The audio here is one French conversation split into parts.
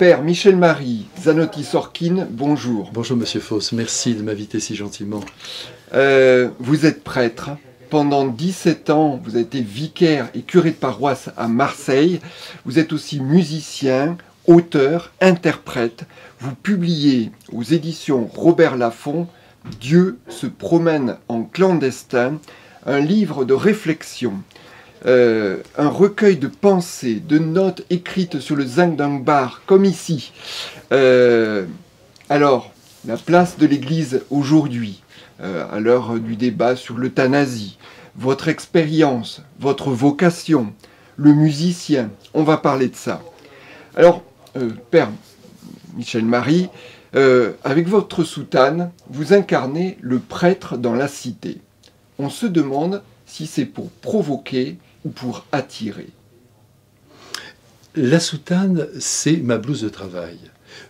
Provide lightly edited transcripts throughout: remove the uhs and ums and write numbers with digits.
Père Michel-Marie Zanotti-Sorkin, bonjour. Bonjour Monsieur Fausse, merci de m'inviter si gentiment. Vous êtes prêtre. Pendant 17 ans, vous avez été vicaire et curé de paroisse à Marseille. Vous êtes aussi musicien, auteur, interprète. Vous publiez aux éditions Robert Laffont « Dieu se promène en clandestin », un livre de réflexion, un recueil de pensées, de notes écrites sur le zinc d'un bar, comme ici. Alors, la place de l'Église aujourd'hui, à l'heure du débat sur l'euthanasie, votre expérience, votre vocation, le musicien, on va parler de ça. Alors, Père Michel-Marie, avec votre soutane, vous incarnez le prêtre dans la cité. On se demande si c'est pour provoquer ou pour attirer. La soutane, c'est ma blouse de travail.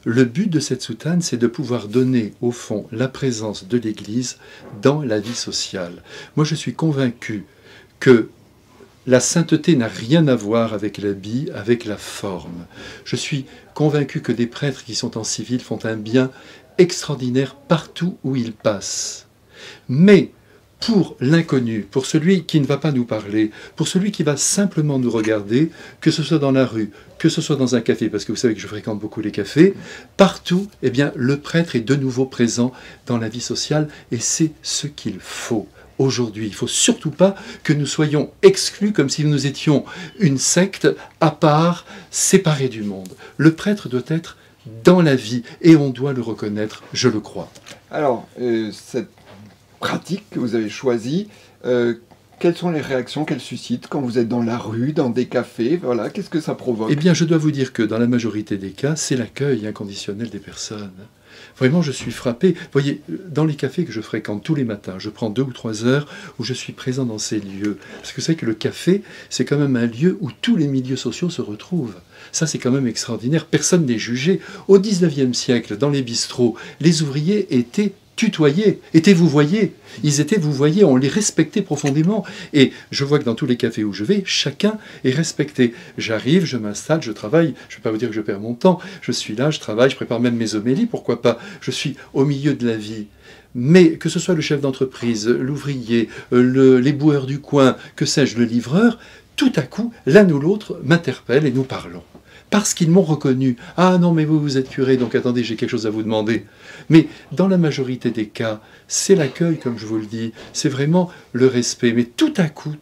Le but de cette soutane, c'est de pouvoir donner, au fond, la présence de l'Église dans la vie sociale. Moi, je suis convaincu que la sainteté n'a rien à voir avec l'habit, avec la forme. Je suis convaincu que des prêtres qui sont en civil font un bien extraordinaire partout où ils passent. Mais pour l'inconnu, pour celui qui ne va pas nous parler, pour celui qui va simplement nous regarder, que ce soit dans la rue, que ce soit dans un café, parce que vous savez que je fréquente beaucoup les cafés, partout, eh bien, le prêtre est de nouveau présent dans la vie sociale, et c'est ce qu'il faut. Aujourd'hui, il ne faut surtout pas que nous soyons exclus comme si nous étions une secte à part, séparée du monde. Le prêtre doit être dans la vie, et on doit le reconnaître, je le crois. Alors, cette pratique que vous avez choisie, quelles sont les réactions qu'elle suscite quand vous êtes dans la rue, dans des cafés, voilà, qu'est-ce que ça provoque? Eh bien, je dois vous dire que dans la majorité des cas, c'est l'accueil inconditionnel des personnes. Vraiment, je suis frappé. Vous voyez, dans les cafés que je fréquente tous les matins, je prends 2 ou 3 heures où je suis présent dans ces lieux. Parce que vous savez que le café, c'est quand même un lieu où tous les milieux sociaux se retrouvent. Ça, c'est quand même extraordinaire. Personne n'est jugé. Au 19e siècle, dans les bistrots, les ouvriers étaient tutoyés, étaient vouvoyés. Ils étaient vouvoyés, on les respectait profondément. Et je vois que dans tous les cafés où je vais, chacun est respecté. J'arrive, je m'installe, je travaille. Je ne vais pas vous dire que je perds mon temps. Je suis là, je travaille, je prépare même mes homélies, pourquoi pas. Je suis au milieu de la vie. Mais que ce soit le chef d'entreprise, l'ouvrier, les boueurs du coin, que sais-je, le livreur, tout à coup, l'un ou l'autre m'interpelle et nous parlons. Parce qu'ils m'ont reconnu. « Ah non, mais vous êtes curé, donc attendez, j'ai quelque chose à vous demander. » Mais dans la majorité des cas, c'est l'accueil, comme je vous le dis, c'est vraiment le respect. Mais tout à coup,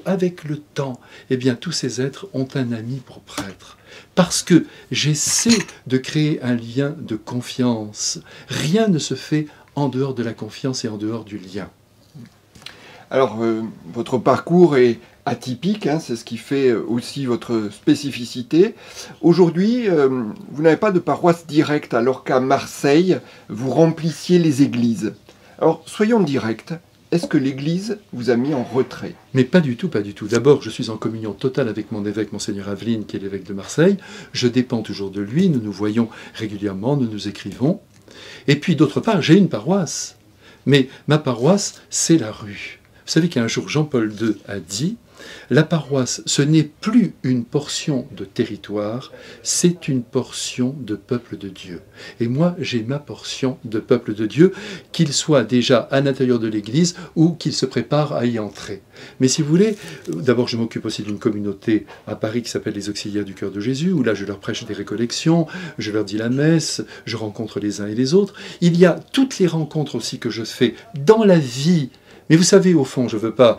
avec le temps, eh bien, tous ces êtres ont un ami pour prêtre. Parce que j'essaie de créer un lien de confiance. Rien ne se fait en dehors de la confiance et en dehors du lien. Alors, votre parcours est atypique, hein, c'est ce qui fait aussi votre spécificité. Aujourd'hui, vous n'avez pas de paroisse directe, alors qu'à Marseille, vous remplissiez les églises. Alors, soyons directs. Est-ce que l'Église vous a mis en retrait? Mais pas du tout, pas du tout. D'abord, je suis en communion totale avec mon évêque, Monseigneur Aveline, qui est l'évêque de Marseille. Je dépends toujours de lui, nous nous voyons régulièrement, nous nous écrivons. Et puis, d'autre part, j'ai une paroisse. Mais ma paroisse, c'est la rue. Vous savez qu'un jour, Jean-Paul II a dit « La paroisse, ce n'est plus une portion de territoire, c'est une portion de peuple de Dieu. » Et moi, j'ai ma portion de peuple de Dieu, qu'il soit déjà à l'intérieur de l'Église ou qu'il se prépare à y entrer. Mais si vous voulez, d'abord, je m'occupe aussi d'une communauté à Paris qui s'appelle les Auxiliaires du Cœur de Jésus, où là, je leur prêche des récollections, je leur dis la messe, je rencontre les uns et les autres. Il y a toutes les rencontres aussi que je fais dans la vie. Mais vous savez, au fond, je ne veux pas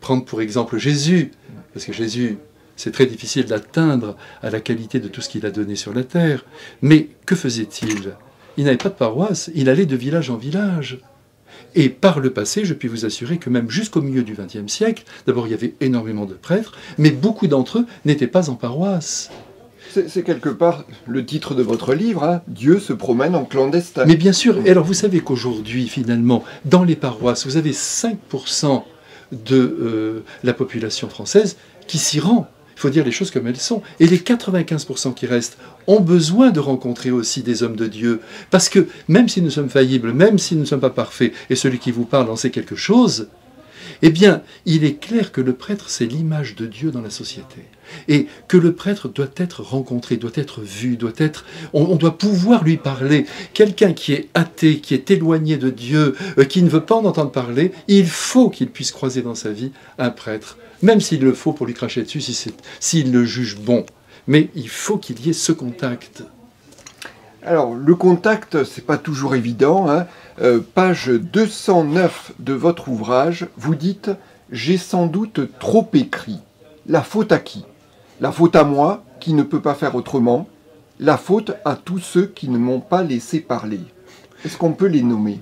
prendre pour exemple Jésus, parce que Jésus, c'est très difficile d'atteindre à la qualité de tout ce qu'il a donné sur la terre. Mais que faisait-il? Il n'avait pas de paroisse, il allait de village en village. Et par le passé, je puis vous assurer que même jusqu'au milieu du XXe siècle, d'abord il y avait énormément de prêtres, mais beaucoup d'entre eux n'étaient pas en paroisse. C'est quelque part le titre de votre livre, hein, « Dieu se promène en clandestin ». Mais bien sûr, et alors vous savez qu'aujourd'hui, finalement, dans les paroisses, vous avez 5% de la population française qui s'y rend. Il faut dire les choses comme elles sont. Et les 95% qui restent ont besoin de rencontrer aussi des hommes de Dieu. Parce que même si nous sommes faillibles, même si nous ne sommes pas parfaits, et celui qui vous parle en sait quelque chose, eh bien, il est clair que le prêtre, c'est l'image de Dieu dans la société. Et que le prêtre doit être rencontré, doit être vu, on doit pouvoir lui parler. Quelqu'un qui est athée, qui est éloigné de Dieu, qui ne veut pas en entendre parler, il faut qu'il puisse croiser dans sa vie un prêtre, même s'il le faut pour lui cracher dessus, s'il le juge bon. Mais il faut qu'il y ait ce contact. Alors, le contact, c'est pas toujours évident, hein. Page 209 de votre ouvrage, vous dites « J'ai sans doute trop écrit. La faute à qui ? La faute à moi, qui ne peux pas faire autrement. La faute à tous ceux qui ne m'ont pas laissé parler. » Est-ce qu'on peut les nommer ?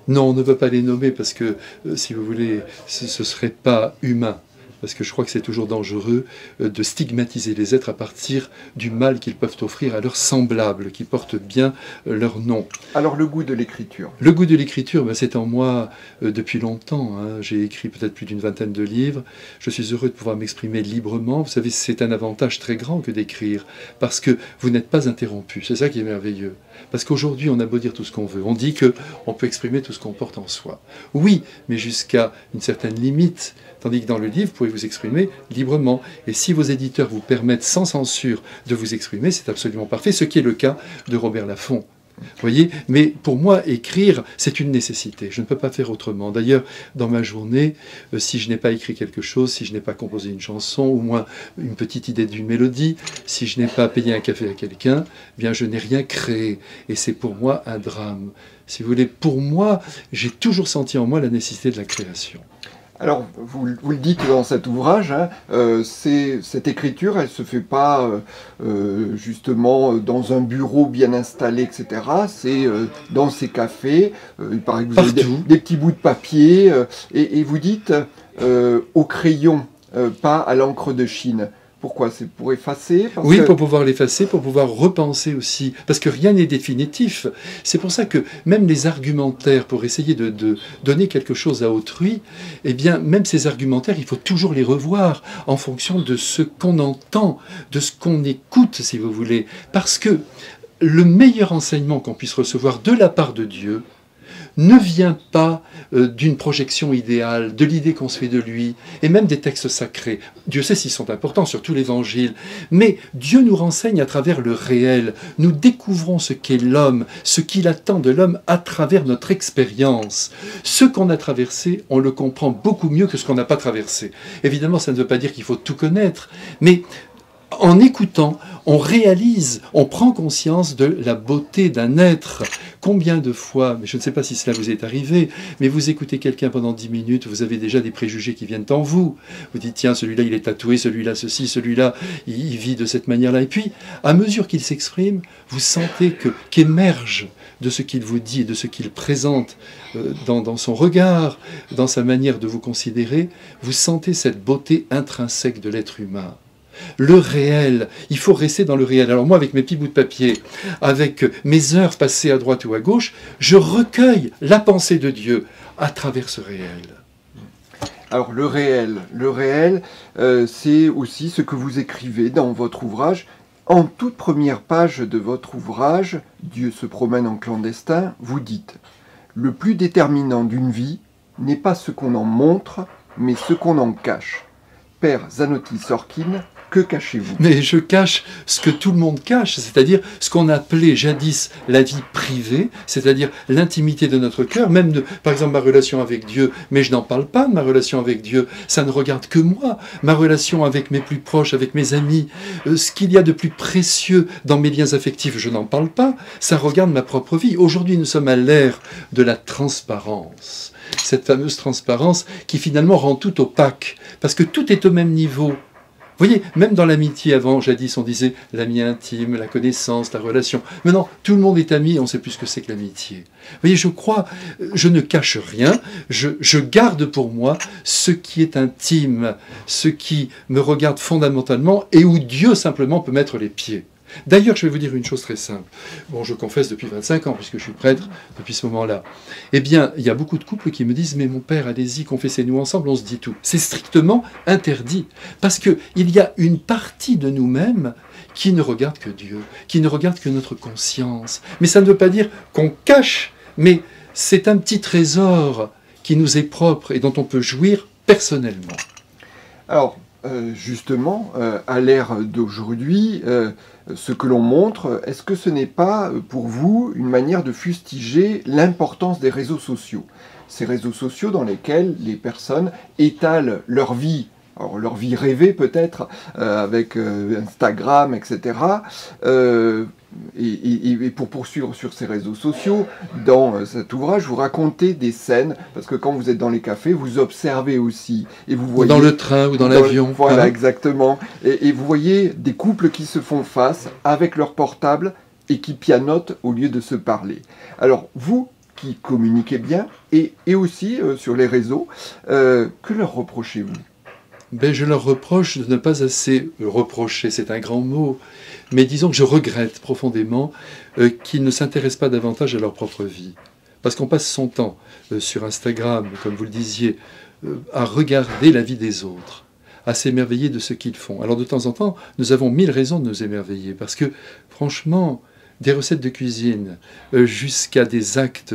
Non, on ne veut pas les nommer parce que, si vous voulez, ce ne serait pas humain. Parce que je crois que c'est toujours dangereux de stigmatiser les êtres à partir du mal qu'ils peuvent offrir à leurs semblables, qui portent bien leur nom. Alors le goût de l'écriture. Le goût de l'écriture, ben, c'est en moi depuis longtemps. Hein. J'ai écrit peut-être plus d'une vingtaine de livres. Je suis heureux de pouvoir m'exprimer librement. Vous savez, c'est un avantage très grand que d'écrire, parce que vous n'êtes pas interrompu. C'est ça qui est merveilleux. Parce qu'aujourd'hui, on a beau dire tout ce qu'on veut. On dit qu'on peut exprimer tout ce qu'on porte en soi. Oui, mais jusqu'à une certaine limite. Tandis que dans le livre, vous pouvez vous exprimer librement. Et si vos éditeurs vous permettent sans censure de vous exprimer, c'est absolument parfait, ce qui est le cas de Robert Laffont. Vous voyez, mais pour moi, écrire, c'est une nécessité. Je ne peux pas faire autrement. D'ailleurs, dans ma journée, si je n'ai pas écrit quelque chose, si je n'ai pas composé une chanson, au moins une petite idée d'une mélodie, si je n'ai pas payé un café à quelqu'un, eh bien, je n'ai rien créé. Et c'est pour moi un drame. Si vous voulez, pour moi, j'ai toujours senti en moi la nécessité de la création. Alors, vous le dites dans cet ouvrage, hein, cette écriture, elle ne se fait pas justement dans un bureau bien installé, etc. C'est dans ces cafés, par exemple, vous avez des petits bouts de papier, et vous dites au crayon, pas à l'encre de Chine. Pourquoi? C'est pour effacer? Oui, pour pouvoir l'effacer, pour pouvoir repenser aussi. Parce que rien n'est définitif. C'est pour ça que même les argumentaires, pour essayer de donner quelque chose à autrui, eh bien, même ces argumentaires, il faut toujours les revoir en fonction de ce qu'on entend, de ce qu'on écoute, si vous voulez. Parce que le meilleur enseignement qu'on puisse recevoir de la part de Dieu ne vient pas d'une projection idéale, de l'idée qu'on se fait de lui, et même des textes sacrés. Dieu sait s'ils sont importants, surtout l'Évangile. Mais Dieu nous renseigne à travers le réel. Nous découvrons ce qu'est l'homme, ce qu'il attend de l'homme à travers notre expérience. Ce qu'on a traversé, on le comprend beaucoup mieux que ce qu'on n'a pas traversé. Évidemment, ça ne veut pas dire qu'il faut tout connaître, mais en écoutant, on réalise, on prend conscience de la beauté d'un être. Combien de fois, mais je ne sais pas si cela vous est arrivé, mais vous écoutez quelqu'un pendant 10 minutes, vous avez déjà des préjugés qui viennent en vous. Vous dites, tiens, celui-là, il est tatoué, celui-là, ceci, celui-là, il vit de cette manière-là. Et puis, à mesure qu'il s'exprime, vous sentez qu'émerge de ce qu'il vous dit, de ce qu'il présente dans son regard, dans sa manière de vous considérer, vous sentez cette beauté intrinsèque de l'être humain. Le réel, il faut rester dans le réel. Alors moi, avec mes petits bouts de papier, avec mes heures passées à droite ou à gauche, je recueille la pensée de Dieu à travers ce réel. Alors le réel, c'est aussi ce que vous écrivez dans votre ouvrage. En toute première page de votre ouvrage, Dieu se promène en clandestin, vous dites « Le plus déterminant d'une vie n'est pas ce qu'on en montre, mais ce qu'on en cache. » Père Zanotti Sorkin, que cachez-vous? Mais je cache ce que tout le monde cache, c'est-à-dire ce qu'on appelait jadis la vie privée, c'est-à-dire l'intimité de notre cœur, même par exemple ma relation avec Dieu, mais je n'en parle pas de ma relation avec Dieu, ça ne regarde que moi, ma relation avec mes plus proches, avec mes amis, ce qu'il y a de plus précieux dans mes liens affectifs, je n'en parle pas, ça regarde ma propre vie. Aujourd'hui, nous sommes à l'ère de la transparence. Cette fameuse transparence qui finalement rend tout opaque, parce que tout est au même niveau. Vous voyez, même dans l'amitié avant, jadis on disait l'ami intime, la connaissance, la relation. Maintenant, tout le monde est ami, on ne sait plus ce que c'est que l'amitié. Vous voyez, je crois, je ne cache rien, je garde pour moi ce qui est intime, ce qui me regarde fondamentalement et où Dieu simplement peut mettre les pieds. D'ailleurs, je vais vous dire une chose très simple. Bon, je confesse depuis 25 ans, puisque je suis prêtre depuis ce moment-là. Eh bien, il y a beaucoup de couples qui me disent « Mais mon père, allez-y, confessez-nous ensemble, on se dit tout. » C'est strictement interdit, parce qu'il y a une partie de nous-mêmes qui ne regarde que Dieu, qui ne regarde que notre conscience. Mais ça ne veut pas dire qu'on cache, mais c'est un petit trésor qui nous est propre et dont on peut jouir personnellement. Alors, justement, à l'ère d'aujourd'hui, ce que l'on montre, est-ce que ce n'est pas pour vous une manière de fustiger l'importance des réseaux sociaux? Ces réseaux sociaux dans lesquels les personnes étalent leur vie, alors leur vie rêvée peut-être, avec Instagram, etc. Et pour poursuivre sur ces réseaux sociaux, dans cet ouvrage, vous racontez des scènes, parce que quand vous êtes dans les cafés, vous observez aussi, et vous voyez... Dans le train ou dans l'avion. Voilà, hein. exactement. Et vous voyez des couples qui se font face avec leur portable et qui pianotent au lieu de se parler. Alors, vous qui communiquez bien, et aussi sur les réseaux, que leur reprochez-vous? Ben, je leur reproche de ne pas assez reprocher, c'est un grand mot, mais disons que je regrette profondément qu'ils ne s'intéressent pas davantage à leur propre vie. Parce qu'on passe son temps sur Instagram, comme vous le disiez, à regarder la vie des autres, à s'émerveiller de ce qu'ils font. Alors de temps en temps, nous avons 1000 raisons de nous émerveiller, parce que franchement, des recettes de cuisine jusqu'à des actes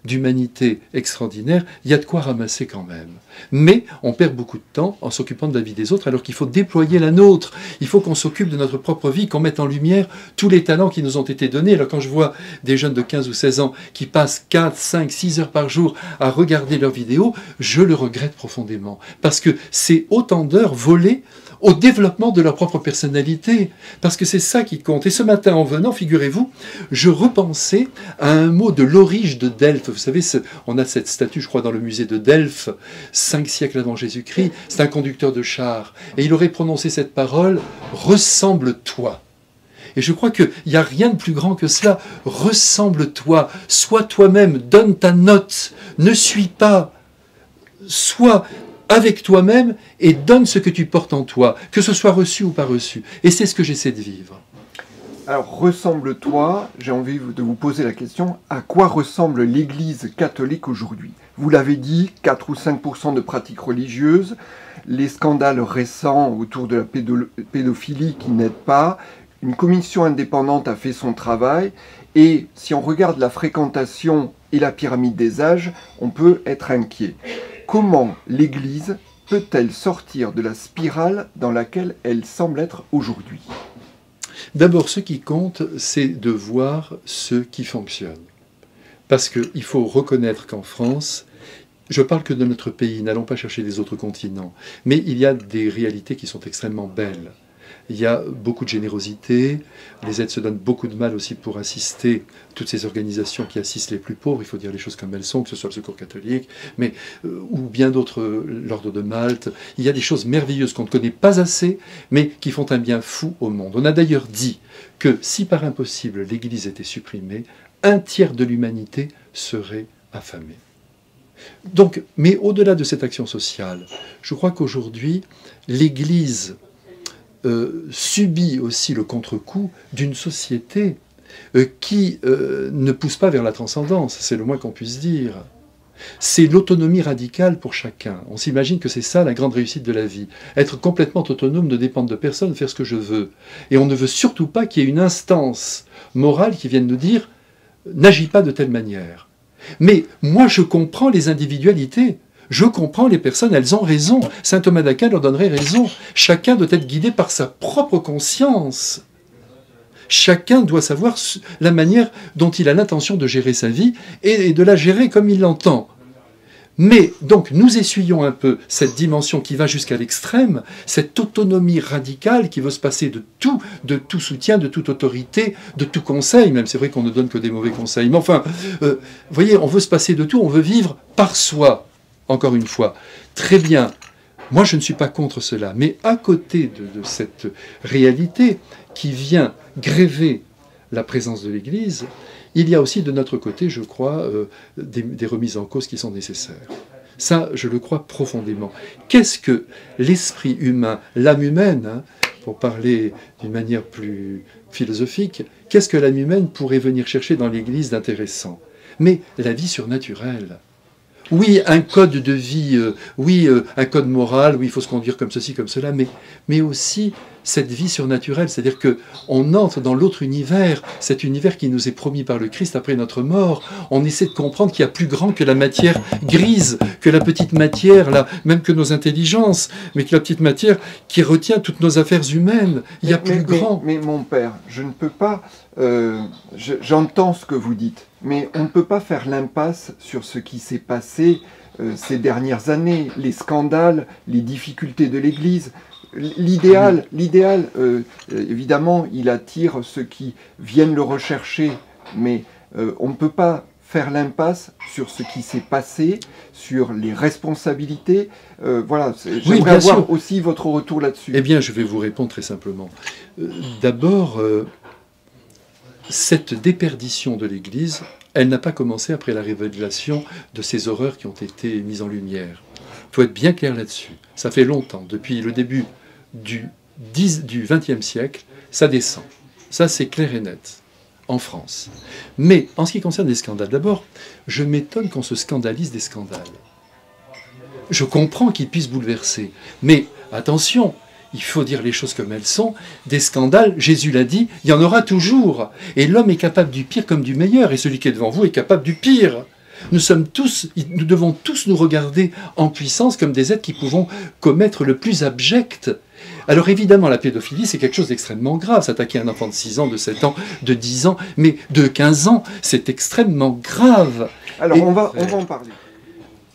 d'humanité extraordinaires, il y a de quoi ramasser quand même. Mais on perd beaucoup de temps en s'occupant de la vie des autres, alors qu'il faut déployer la nôtre. Il faut qu'on s'occupe de notre propre vie, qu'on mette en lumière tous les talents qui nous ont été donnés. Alors quand je vois des jeunes de 15 ou 16 ans qui passent 4, 5, 6 heures par jour à regarder leurs vidéos, je le regrette profondément. Parce que c'est autant d'heures volées au développement de leur propre personnalité, parce que c'est ça qui compte. Et ce matin, en venant, figurez-vous, je repensais à un mot de l'Orige de Delphes. Vous savez, on a cette statue, je crois, dans le musée de Delphes, 5 siècles avant Jésus-Christ. C'est un conducteur de char. Et il aurait prononcé cette parole, « Ressemble-toi ». Et je crois qu'il n'y a rien de plus grand que cela. Ressemble-toi, sois toi-même, donne ta note, ne suis pas, sois avec toi-même et donne ce que tu portes en toi, que ce soit reçu ou pas reçu. Et c'est ce que j'essaie de vivre. Alors, ressemble-toi, j'ai envie de vous poser la question, à quoi ressemble l'Église catholique aujourd'hui? Vous l'avez dit, 4 ou 5% de pratiques religieuses, les scandales récents autour de la pédophilie qui n'aident pas, une commission indépendante a fait son travail, et si on regarde la fréquentation et la pyramide des âges, on peut être inquiet. Comment l'Église peut-elle sortir de la spirale dans laquelle elle semble être aujourd'hui? D'abord, ce qui compte, c'est de voir ce qui fonctionne. Parce qu'il faut reconnaître qu'en France, je parle que de notre pays, n'allons pas chercher les autres continents, mais il y a des réalités qui sont extrêmement belles. Il y a beaucoup de générosité, les aides se donnent beaucoup de mal aussi pour assister toutes ces organisations qui assistent les plus pauvres, il faut dire les choses comme elles sont, que ce soit le Secours catholique, mais, ou bien d'autres, l'Ordre de Malte. Il y a des choses merveilleuses qu'on ne connaît pas assez, mais qui font un bien fou au monde. On a d'ailleurs dit que si par impossible l'Église était supprimée, 1/3 de l'humanité serait affamée. Donc, mais au-delà de cette action sociale, je crois qu'aujourd'hui, l'Église subit aussi le contre-coup d'une société qui ne pousse pas vers la transcendance, c'est le moins qu'on puisse dire. C'est l'autonomie radicale pour chacun. On s'imagine que c'est ça la grande réussite de la vie. Être complètement autonome, ne dépendre de personne, faire ce que je veux. Et on ne veut surtout pas qu'il y ait une instance morale qui vienne nous dire « n'agis pas de telle manière ». Mais moi je comprends les individualités. Je comprends les personnes, elles ont raison. Saint Thomas d'Aquin leur donnerait raison. Chacun doit être guidé par sa propre conscience. Chacun doit savoir la manière dont il a l'intention de gérer sa vie et de la gérer comme il l'entend. Mais donc nous essuyons un peu cette dimension qui va jusqu'à l'extrême, cette autonomie radicale qui veut se passer de tout soutien, de toute autorité, de tout conseil, même c'est vrai qu'on ne donne que des mauvais conseils. Mais enfin, vous voyez, on veut se passer de tout, on veut vivre par soi. Encore une fois, très bien, moi je ne suis pas contre cela, mais à côté de cette réalité qui vient gréver la présence de l'Église, il y a aussi de notre côté, je crois, des remises en cause qui sont nécessaires. Ça, je le crois profondément. Qu'est-ce que l'esprit humain, l'âme humaine, hein, pour parler d'une manière plus philosophique, qu'est-ce que l'âme humaine pourrait venir chercher dans l'Église d'intéressant? Mais la vie surnaturelle. Oui, un code de vie, oui, un code moral, oui, il faut se conduire comme ceci, comme cela, mais aussi cette vie surnaturelle, c'est-à-dire qu'on entre dans l'autre univers, cet univers qui nous est promis par le Christ après notre mort. On essaie de comprendre qu'il y a plus grand que la matière grise, que la petite matière, là, même que nos intelligences, mais que la petite matière qui retient toutes nos affaires humaines. Il y a plus grand. Mais mon père, je ne peux pas... j'entends ce que vous dites, mais on ne peut pas faire l'impasse sur ce qui s'est passé ces dernières années, les scandales, les difficultés de l'Église. L'idéal, évidemment, il attire ceux qui viennent le rechercher, mais on ne peut pas faire l'impasse sur ce qui s'est passé, sur les responsabilités. Voilà, j'aimerais avoir aussi votre retour là-dessus. Eh bien, je vais vous répondre très simplement. D'abord, cette déperdition de l'Église, elle n'a pas commencé après la révélation de ces horreurs qui ont été mises en lumière. Il faut être bien clair là-dessus. Ça fait longtemps, depuis le début du XXe siècle, ça descend. Ça, c'est clair et net, en France. Mais, en ce qui concerne les scandales, d'abord, je m'étonne qu'on se scandalise des scandales. Je comprends qu'ils puissent bouleverser. Mais, attention, il faut dire les choses comme elles sont. Des scandales, Jésus l'a dit, il y en aura toujours. Et l'homme est capable du pire comme du meilleur. Et celui qui est devant vous est capable du pire. Nous devons tous nous regarder en puissance comme des êtres qui pouvons commettre le plus abject. Alors évidemment, la pédophilie, c'est quelque chose d'extrêmement grave. S'attaquer à un enfant de 6 ans, de 7 ans, de 10 ans, mais de 15 ans, c'est extrêmement grave. Alors on va en parler.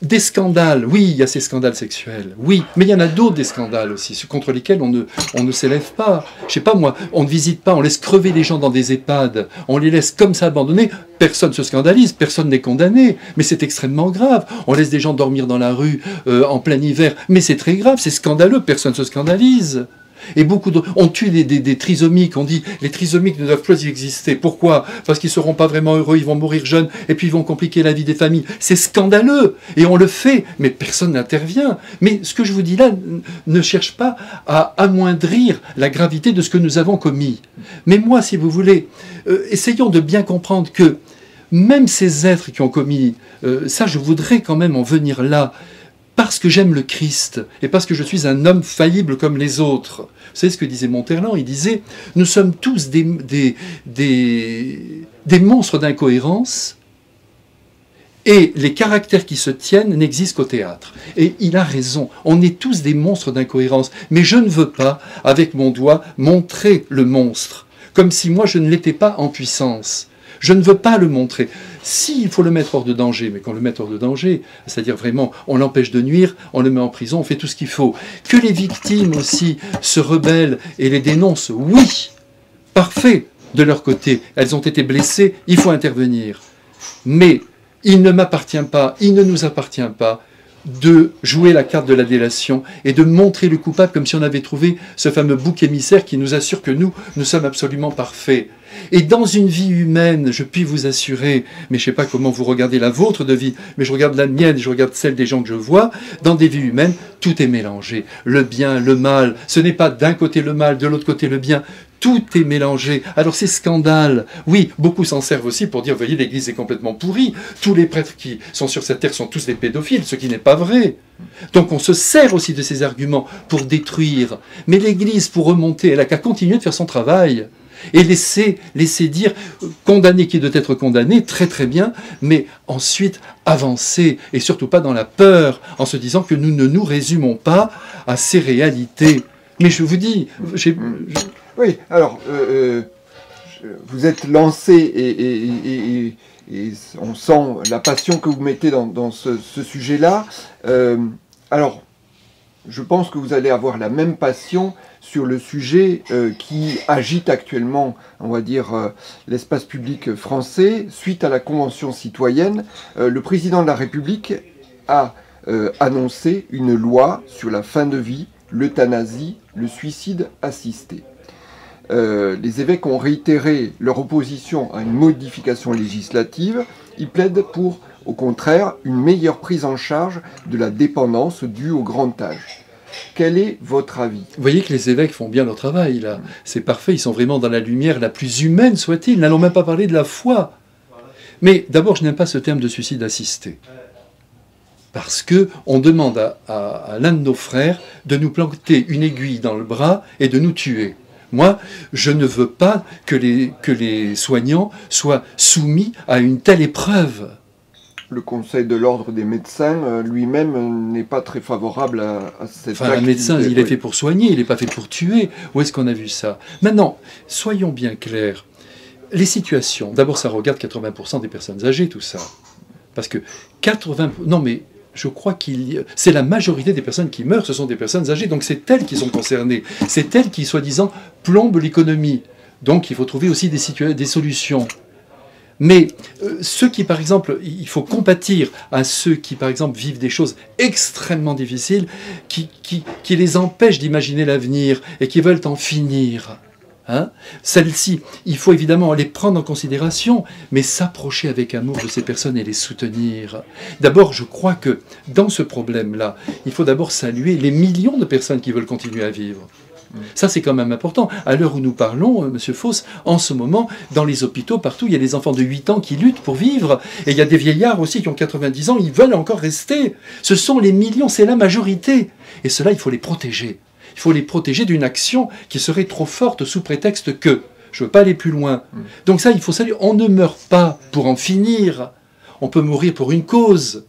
Des scandales, oui, il y a ces scandales sexuels, oui, mais il y en a d'autres des scandales aussi, contre lesquels on ne s'élève pas. Je sais pas moi, on ne visite pas, on laisse crever les gens dans des EHPAD, on les laisse comme ça abandonnés, personne ne se scandalise, personne n'est condamné, mais c'est extrêmement grave. On laisse des gens dormir dans la rue en plein hiver, mais c'est très grave, c'est scandaleux, personne ne se scandalise. Et beaucoup d'autres, on tue des trisomiques, on dit les trisomiques ne doivent plus exister. Pourquoi? Parce qu'ils ne seront pas vraiment heureux, ils vont mourir jeunes, et puis ils vont compliquer la vie des familles. C'est scandaleux, et on le fait, mais personne n'intervient. Mais ce que je vous dis là ne cherche pas à amoindrir la gravité de ce que nous avons commis. Mais moi, si vous voulez, essayons de bien comprendre que même ces êtres qui ont commis, ça je voudrais quand même en venir là, parce que j'aime le Christ et parce que je suis un homme faillible comme les autres. Vous savez ce que disait Monterland? Il disait « Nous sommes tous des monstres d'incohérence et les caractères qui se tiennent n'existent qu'au théâtre. » Et il a raison, on est tous des monstres d'incohérence, mais je ne veux pas, avec mon doigt, montrer le monstre, comme si moi je ne l'étais pas en puissance. Je ne veux pas le montrer. S'il faut le mettre hors de danger, mais qu'on le mette hors de danger, c'est-à-dire vraiment, on l'empêche de nuire, on le met en prison, on fait tout ce qu'il faut. Que les victimes aussi se rebellent et les dénoncent, oui, parfait, de leur côté. Elles ont été blessées, il faut intervenir. Mais il ne m'appartient pas, il ne nous appartient pas de jouer la carte de la délation et de montrer le coupable comme si on avait trouvé ce fameux bouc émissaire qui nous assure que nous sommes absolument parfaits. Et dans une vie humaine, je puis vous assurer, mais je ne sais pas comment vous regardez la vôtre de vie, mais je regarde la mienne, je regarde celle des gens que je vois, dans des vies humaines, tout est mélangé. Le bien, le mal, ce n'est pas d'un côté le mal, de l'autre côté le bien, tout est mélangé. Alors ces scandales, oui, beaucoup s'en servent aussi pour dire, voyez, l'Église est complètement pourrie, tous les prêtres qui sont sur cette terre sont tous des pédophiles, ce qui n'est pas vrai. Donc on se sert aussi de ces arguments pour détruire. Mais l'Église, pour remonter, elle n'a qu'à continuer de faire son travail. Et laisser dire, condamner qui doit être condamné, très très bien, mais ensuite avancer, et surtout pas dans la peur, en se disant que nous ne nous résumons pas à ces réalités. Mais je vous dis... Oui, alors, vous êtes lancé et on sent la passion que vous mettez dans ce sujet-là. Alors, je pense que vous allez avoir la même passion sur le sujet qui agite actuellement, on va dire, l'espace public français. Suite à la Convention citoyenne, le président de la République a annoncé une loi sur la fin de vie, l'euthanasie, le suicide assisté. Les évêques ont réitéré leur opposition à une modification législative. Ils plaident pour, au contraire, une meilleure prise en charge de la dépendance due au grand âge. Quel est votre avis? Vous voyez que les évêques font bien leur travail, là. C'est parfait, ils sont vraiment dans la lumière la plus humaine soit-il. N'allons même pas parler de la foi. Mais d'abord, je n'aime pas ce terme de suicide assisté. parce que on demande à l'un de nos frères de nous planter une aiguille dans le bras et de nous tuer. Moi, je ne veux pas que les soignants soient soumis à une telle épreuve. Le Conseil de l'ordre des médecins lui-même n'est pas très favorable à cette activité. Un médecin, il est fait pour soigner, il n'est pas fait pour tuer. Où est-ce qu'on a vu ça? Maintenant, soyons bien clairs. Les situations, d'abord ça regarde 80% des personnes âgées, tout ça. Parce que 80%... Non mais je crois c'est la majorité des personnes qui meurent, ce sont des personnes âgées. Donc c'est elles qui sont concernées. C'est elles qui, soi-disant, plombent l'économie. Donc il faut trouver aussi des solutions. Mais ceux qui, par exemple, il faut compatir à ceux qui, par exemple, vivent des choses extrêmement difficiles, qui les empêchent d'imaginer l'avenir et qui veulent en finir. Hein? Celles-ci, il faut évidemment les prendre en considération, mais s'approcher avec amour de ces personnes et les soutenir. D'abord, je crois que dans ce problème-là, il faut d'abord saluer les millions de personnes qui veulent continuer à vivre. Ça, c'est quand même important. À l'heure où nous parlons, Monsieur Fausse, en ce moment, dans les hôpitaux, partout, il y a des enfants de 8 ans qui luttent pour vivre. Et il y a des vieillards aussi qui ont 90 ans, ils veulent encore rester. Ce sont les millions, c'est la majorité. Et cela, il faut les protéger. Il faut les protéger d'une action qui serait trop forte sous prétexte que je ne veux pas aller plus loin. Donc ça, il faut saluer. On ne meurt pas pour en finir. On peut mourir pour une cause.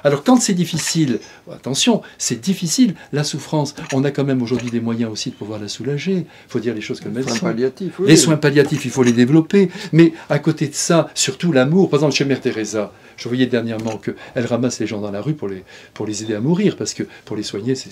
Alors quand c'est difficile, attention, c'est difficile, la souffrance, on a quand même aujourd'hui des moyens aussi de pouvoir la soulager. Il faut dire les choses comme elles sont. Palliatifs, oui. Les soins palliatifs, il faut les développer. Mais à côté de ça, surtout l'amour. Par exemple, chez Mère Teresa, je voyais dernièrement qu'elle ramasse les gens dans la rue pour les aider à mourir, parce que pour les soigner, c'est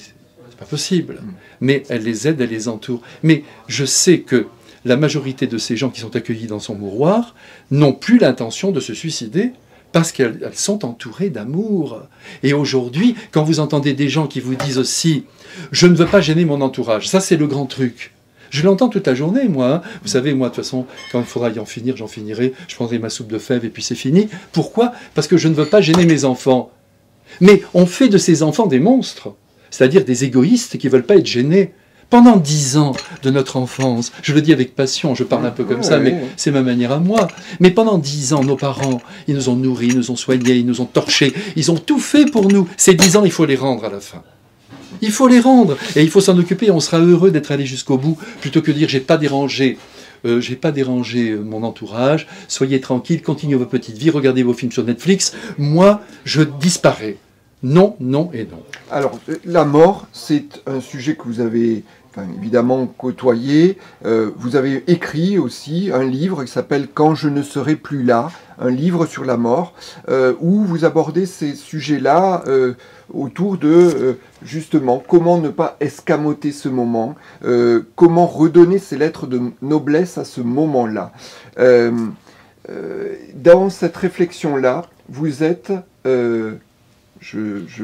pas possible. Mais elle les aide, elle les entoure. Mais je sais que la majorité de ces gens qui sont accueillis dans son mouroir n'ont plus l'intention de se suicider, parce qu'elles sont entourées d'amour. Et aujourd'hui, quand vous entendez des gens qui vous disent aussi « je ne veux pas gêner mon entourage », ça c'est le grand truc. Je l'entends toute la journée, moi. Hein. Vous savez, moi, de toute façon, quand il faudra y en finir, j'en finirai. Je prendrai ma soupe de fèves et puis c'est fini. Pourquoi? Parce que je ne veux pas gêner mes enfants. Mais on fait de ces enfants des monstres, c'est-à-dire des égoïstes qui ne veulent pas être gênés. Pendant 10 ans de notre enfance, je le dis avec passion, je parle un peu comme ça, mais c'est ma manière à moi. Mais pendant 10 ans, nos parents, ils nous ont nourris, ils nous ont soignés, ils nous ont torchés, ils ont tout fait pour nous. Ces 10 ans, il faut les rendre à la fin. Il faut les rendre, et il faut s'en occuper, et on sera heureux d'être allé jusqu'au bout, plutôt que de dire j'ai pas dérangé mon entourage, soyez tranquilles, continuez votre petite vie, regardez vos films sur Netflix, moi, je disparais. Non, non et non. Alors, la mort, c'est un sujet que vous avez évidemment côtoyé. Vous avez écrit aussi un livre qui s'appelle « Quand je ne serai plus là », un livre sur la mort, où vous abordez ces sujets-là autour de, justement, comment ne pas escamoter ce moment, comment redonner ces lettres de noblesse à ce moment-là. Dans cette réflexion-là, vous êtes... je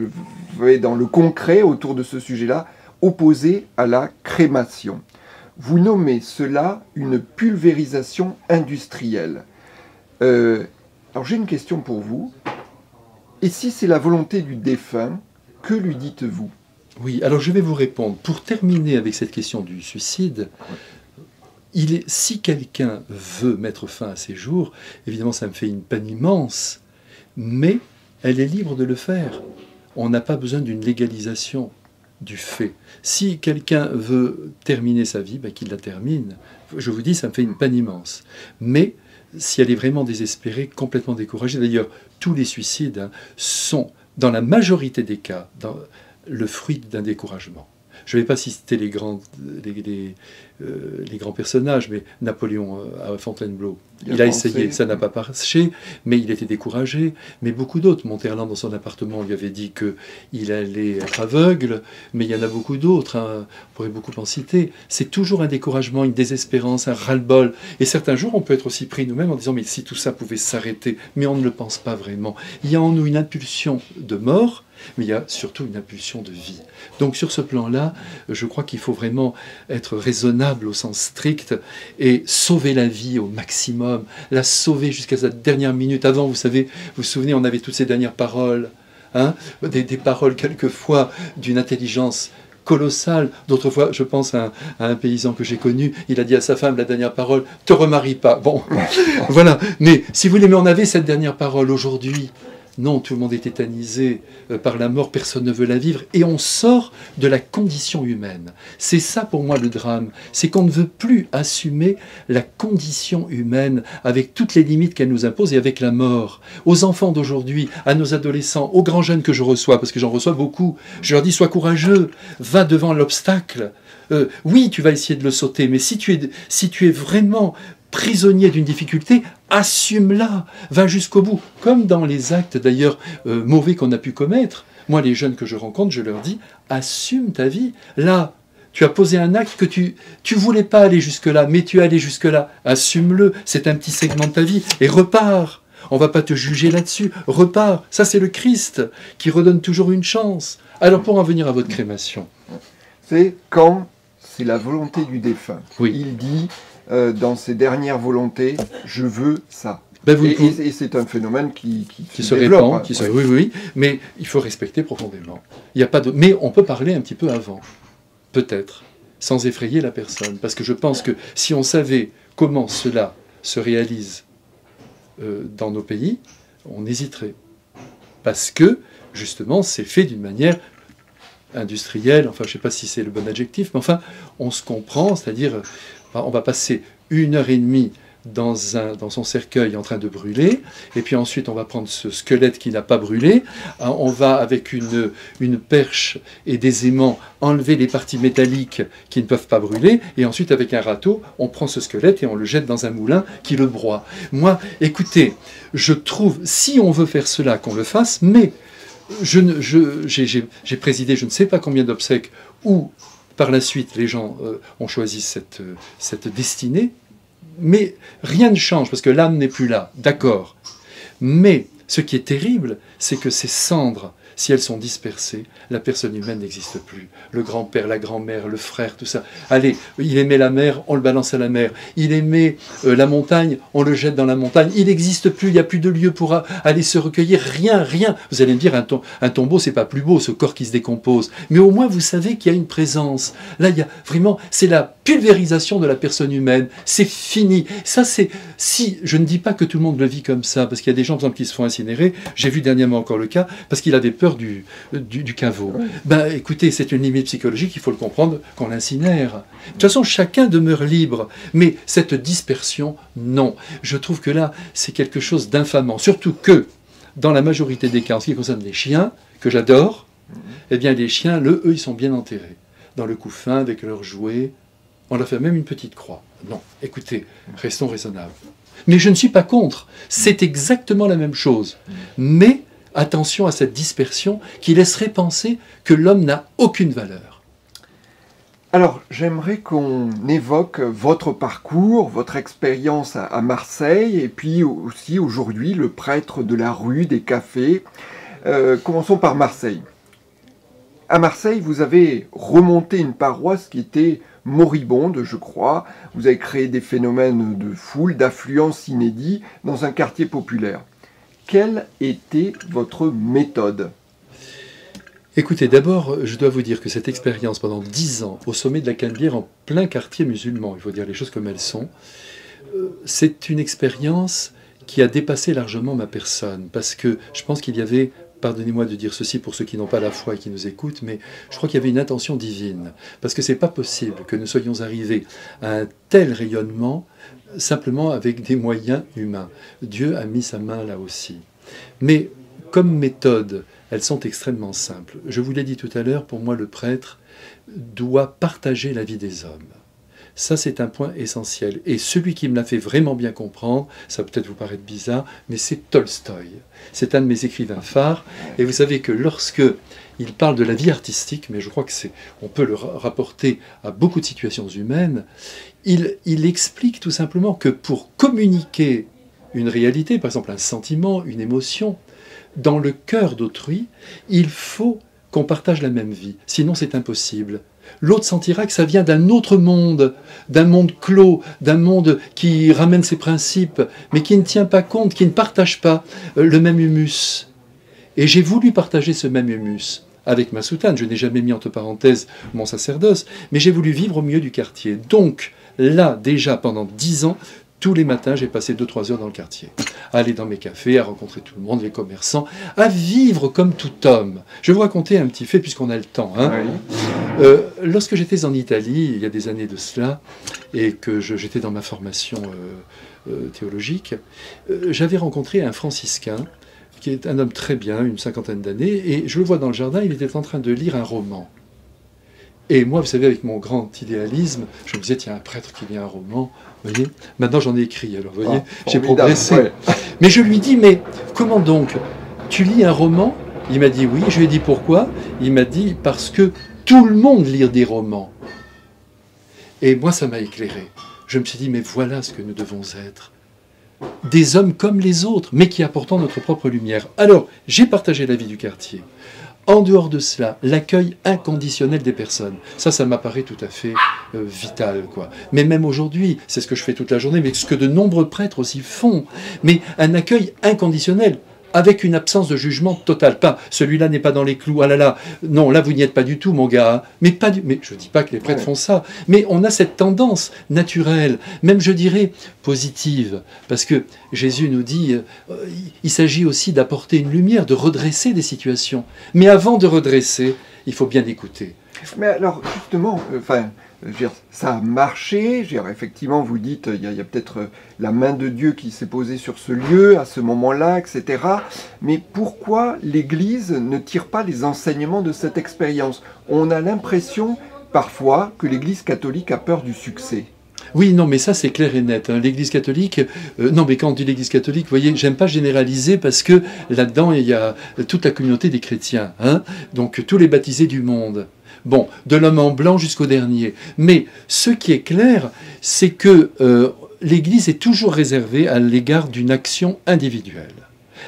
vais dans le concret autour de ce sujet-là, opposé à la crémation. Vous nommez cela une pulvérisation industrielle. Alors j'ai une question pour vous. Et si c'est la volonté du défunt, que lui dites-vous? Oui, alors je vais vous répondre. Pour terminer avec cette question du suicide, si quelqu'un veut mettre fin à ses jours, évidemment ça me fait une peine immense, mais elle est libre de le faire. On n'a pas besoin d'une légalisation du fait. Si quelqu'un veut terminer sa vie, qu'il la termine. Je vous dis, ça me fait une peine immense. Mais si elle est vraiment désespérée, complètement découragée, d'ailleurs, tous les suicides sont, dans la majorité des cas, le fruit d'un découragement. Je ne vais pas citer les grands personnages, mais Napoléon à Fontainebleau, il a essayé, ça n'a pas marché, mais il était découragé. Mais beaucoup d'autres, Monterland dans son appartement lui avait dit qu'il allait être aveugle, mais il y en a beaucoup d'autres, on pourrait beaucoup en citer. C'est toujours un découragement, une désespérance, un ras-le-bol. Et certains jours, on peut être aussi pris nous-mêmes en disant « mais si tout ça pouvait s'arrêter », mais on ne le pense pas vraiment. Il y a en nous une impulsion de mort, mais il y a surtout une impulsion de vie. Donc sur ce plan-là, je crois qu'il faut vraiment être raisonnable au sens strict et sauver la vie au maximum, la sauver jusqu'à sa dernière minute. Avant, vous savez, vous vous souvenez, on avait toutes ces dernières paroles, hein, des paroles quelquefois d'une intelligence colossale. D'autres fois, je pense à un paysan que j'ai connu, il a dit à sa femme la dernière parole, « te remarie pas ». Bon, voilà. Mais si vous voulez, mais on avait cette dernière parole aujourd'hui. Non, tout le monde est tétanisé par la mort, personne ne veut la vivre, et on sort de la condition humaine. C'est ça pour moi le drame, c'est qu'on ne veut plus assumer la condition humaine avec toutes les limites qu'elle nous impose et avec la mort. Aux enfants d'aujourd'hui, à nos adolescents, aux grands jeunes que je reçois, parce que j'en reçois beaucoup, je leur dis sois courageux, va devant l'obstacle. Oui, tu vas essayer de le sauter, mais si tu es vraiment prisonnier d'une difficulté, assume-la, va jusqu'au bout. Comme dans les actes d'ailleurs mauvais qu'on a pu commettre. Moi, les jeunes que je rencontre, je leur dis, assume ta vie. Là, tu as posé un acte que tu voulais pas aller jusque-là, mais tu es allé jusque-là. Assume-le, c'est un petit segment de ta vie, et repars. On va pas te juger là-dessus, repars. Ça, c'est le Christ qui redonne toujours une chance. Alors, pour en venir à votre crémation. C'est quand c'est la volonté du défunt. Oui. Il dit... dans ses dernières volontés, je veux ça. Ben et c'est un phénomène qui se développe, répand, oui, mais il faut respecter profondément. Il y a pas de, mais on peut parler un petit peu avant, peut-être, sans effrayer la personne, parce que je pense que si on savait comment cela se réalise dans nos pays, on hésiterait, parce que justement, c'est fait d'une manière industrielle. Enfin, je ne sais pas si c'est le bon adjectif, mais enfin, on se comprend, c'est-à-dire on va passer 1h30 dans son cercueil en train de brûler, et puis ensuite on va prendre ce squelette qui n'a pas brûlé, on va avec une perche et des aimants enlever les parties métalliques qui ne peuvent pas brûler, et ensuite avec un râteau, on prend ce squelette et on le jette dans un moulin qui le broie. Moi, écoutez, je trouve, si on veut faire cela, qu'on le fasse, mais j'ai présidé je ne sais pas combien d'obsèques où par la suite, les gens ont choisi cette destinée, mais rien ne change, parce que l'âme n'est plus là, d'accord. Mais ce qui est terrible, c'est que ces cendres, si elles sont dispersées, la personne humaine n'existe plus. Le grand-père, la grand-mère, le frère, tout ça. Allez, il aimait la mer, on le balance à la mer. Il aimait la montagne, on le jette dans la montagne. Il n'existe plus, il n'y a plus de lieu pour aller se recueillir, rien. Vous allez me dire, un tombeau, c'est pas plus beau, ce corps qui se décompose. Mais au moins, vous savez qu'il y a une présence. Là, il y a vraiment, c'est la pulvérisation de la personne humaine. C'est fini. Ça, c'est, si, je ne dis pas que tout le monde le vit comme ça, parce qu'il y a des gens, par exemple, qui se font incinérer. J'ai vu dernièrement encore le cas, parce qu'il avait peur du caveau. Ouais. Ben, écoutez, c'est une limite psychologique, il faut le comprendre, qu'on l'incinère. De toute façon, chacun demeure libre, mais cette dispersion, non. Je trouve que là, c'est quelque chose d'infamant. Surtout que, dans la majorité des cas, en ce qui concerne les chiens, que j'adore, eh bien, les chiens, eux, ils sont bien enterrés. Dans le couffin, avec leurs jouets. On leur fait même une petite croix. Non, écoutez, restons raisonnables. Mais je ne suis pas contre. C'est exactement la même chose. Mais attention à cette dispersion qui laisserait penser que l'homme n'a aucune valeur. Alors, j'aimerais qu'on évoque votre parcours, votre expérience à Marseille, et puis aussi aujourd'hui le prêtre de la rue, des cafés. Commençons par Marseille. À Marseille, vous avez remonté une paroisse qui était moribonde, je crois. Vous avez créé des phénomènes de foule, d'affluence inédits dans un quartier populaire. Quelle était votre méthode ? Écoutez, d'abord, je dois vous dire que cette expérience pendant 10 ans au sommet de la Canebière, en plein quartier musulman, il faut dire les choses comme elles sont, c'est une expérience qui a dépassé largement ma personne, parce que je pense qu'il y avait, pardonnez-moi de dire ceci pour ceux qui n'ont pas la foi et qui nous écoutent, mais je crois qu'il y avait une intention divine, parce que c'est pas possible que nous soyons arrivés à un tel rayonnement simplement avec des moyens humains. Dieu a mis sa main là aussi. Mais comme méthode, elles sont extrêmement simples. Je vous l'ai dit tout à l'heure, pour moi le prêtre doit partager la vie des hommes. Ça, c'est un point essentiel. Et celui qui me l'a fait vraiment bien comprendre, ça peut peut-être vous paraître bizarre, mais c'est Tolstoï. C'est un de mes écrivains phares. Et vous savez que lorsque il parle de la vie artistique, mais je crois que on peut le rapporter à beaucoup de situations humaines, il explique tout simplement que pour communiquer une réalité, par exemple un sentiment, une émotion, dans le cœur d'autrui, il faut qu'on partage la même vie. Sinon, c'est impossible. L'autre sentira que ça vient d'un autre monde, d'un monde clos, d'un monde qui ramène ses principes, mais qui ne tient pas compte, qui ne partage pas le même humus. Et j'ai voulu partager ce même humus avec ma soutane. Je n'ai jamais mis entre parenthèses mon sacerdoce, mais j'ai voulu vivre au milieu du quartier. Donc, là, déjà, pendant 10 ans, Tous les matins, j'ai passé 2-3 heures dans le quartier, à aller dans mes cafés, à rencontrer tout le monde, les commerçants, à vivre comme tout homme. Je vais vous raconter un petit fait, puisqu'on a le temps. Hein. Oui. Lorsque j'étais en Italie, il y a des années de cela, et que j'étais dans ma formation théologique, j'avais rencontré un franciscain, qui est un homme très bien, une 50aine d'années, et je le vois dans le jardin, il était en train de lire un roman. Et moi, vous savez, avec mon grand idéalisme, je me disais, tiens, un prêtre qui lit un roman, vous voyez, maintenant j'en ai écrit, alors vous voyez, j'ai progressé. Ouais. Mais je lui dis, mais comment donc, tu lis un roman? Il m'a dit oui, je lui ai dit pourquoi? Il m'a dit, parce que tout le monde lit des romans. Et moi, ça m'a éclairé. Je me suis dit, mais voilà ce que nous devons être. Des hommes comme les autres, mais qui apportent notre propre lumière. Alors, j'ai partagé la vie du quartier. En dehors de cela, l'accueil inconditionnel des personnes. Ça m'apparaît tout à fait vital, quoi. Mais même aujourd'hui, c'est ce que je fais toute la journée, mais ce que de nombreux prêtres aussi font. Mais un accueil inconditionnel, avec une absence de jugement total. Pas, celui-là n'est pas dans les clous, ah là là, non, là vous n'y êtes pas du tout, mon gars. Mais je ne dis pas que les prêtres font ça, mais on a cette tendance naturelle, même je dirais positive, parce que Jésus nous dit, il s'agit aussi d'apporter une lumière, de redresser des situations. Mais avant de redresser, il faut bien écouter. Mais alors, justement, ça a marché, effectivement, vous dites, il y a peut-être la main de Dieu qui s'est posée sur ce lieu, à ce moment-là, etc. Mais pourquoi l'Église ne tire pas les enseignements de cette expérience? On a l'impression, parfois, que l'Église catholique a peur du succès. Oui, non, mais ça c'est clair et net. Hein. L'Église catholique, non, mais quand on dit l'Église catholique, vous voyez, j'aime pas généraliser parce que là-dedans il y a toute la communauté des chrétiens, hein, donc tous les baptisés du monde. Bon, de l'homme en blanc jusqu'au dernier. Mais ce qui est clair, c'est que l'Église est toujours réservée à l'égard d'une action individuelle.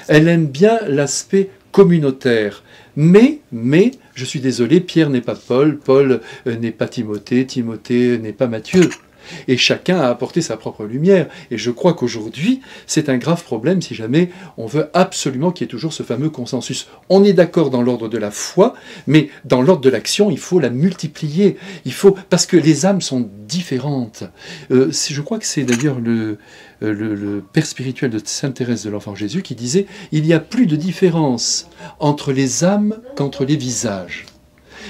Elle aime bien l'aspect communautaire. Mais, je suis désolé, Pierre n'est pas Paul, Paul n'est pas Timothée, Timothée n'est pas Matthieu. Et chacun a apporté sa propre lumière. Et je crois qu'aujourd'hui, c'est un grave problème si jamais on veut absolument qu'il y ait toujours ce fameux consensus. On est d'accord dans l'ordre de la foi, mais dans l'ordre de l'action, il faut la multiplier. Parce que les âmes sont différentes. Je crois que c'est d'ailleurs le père spirituel de Sainte Thérèse de l'Enfant Jésus qui disait « Il y a plus de différence entre les âmes qu'entre les visages ».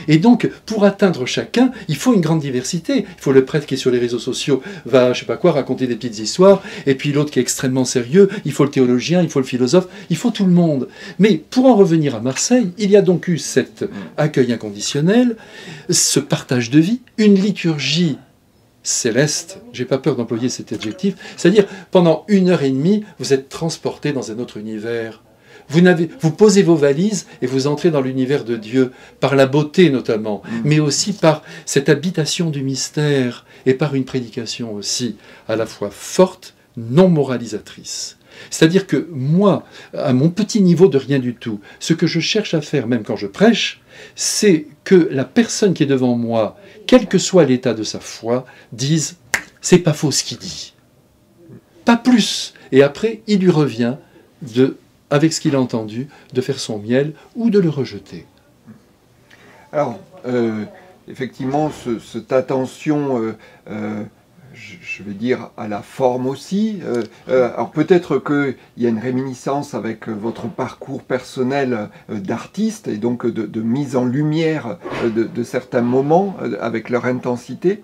Et donc, pour atteindre chacun, il faut une grande diversité. Il faut le prêtre qui est sur les réseaux sociaux, va, je sais pas quoi, raconter des petites histoires, et puis l'autre qui est extrêmement sérieux, il faut le théologien, il faut le philosophe, il faut tout le monde. Mais pour en revenir à Marseille, il y a donc eu cet accueil inconditionnel, ce partage de vie, une liturgie céleste, j'ai pas peur d'employer cet adjectif, c'est-à-dire pendant 1h30, vous êtes transporté dans un autre univers. Vous posez vos valises et vous entrez dans l'univers de Dieu, par la beauté notamment, mais aussi par cette habitation du mystère et par une prédication aussi à la fois forte, non moralisatrice. C'est-à-dire que moi, à mon petit niveau de rien du tout, ce que je cherche à faire, même quand je prêche, c'est que la personne qui est devant moi, quel que soit l'état de sa foi, dise « c'est pas faux ce qu'il dit ». Pas plus. Et après, il lui revient avec ce qu'il a entendu, de faire son miel ou de le rejeter. Alors, effectivement, cette attention, je vais dire, à la forme aussi. Alors peut-être qu'il y a une réminiscence avec votre parcours personnel d'artiste et donc de mise en lumière de certains moments avec leur intensité.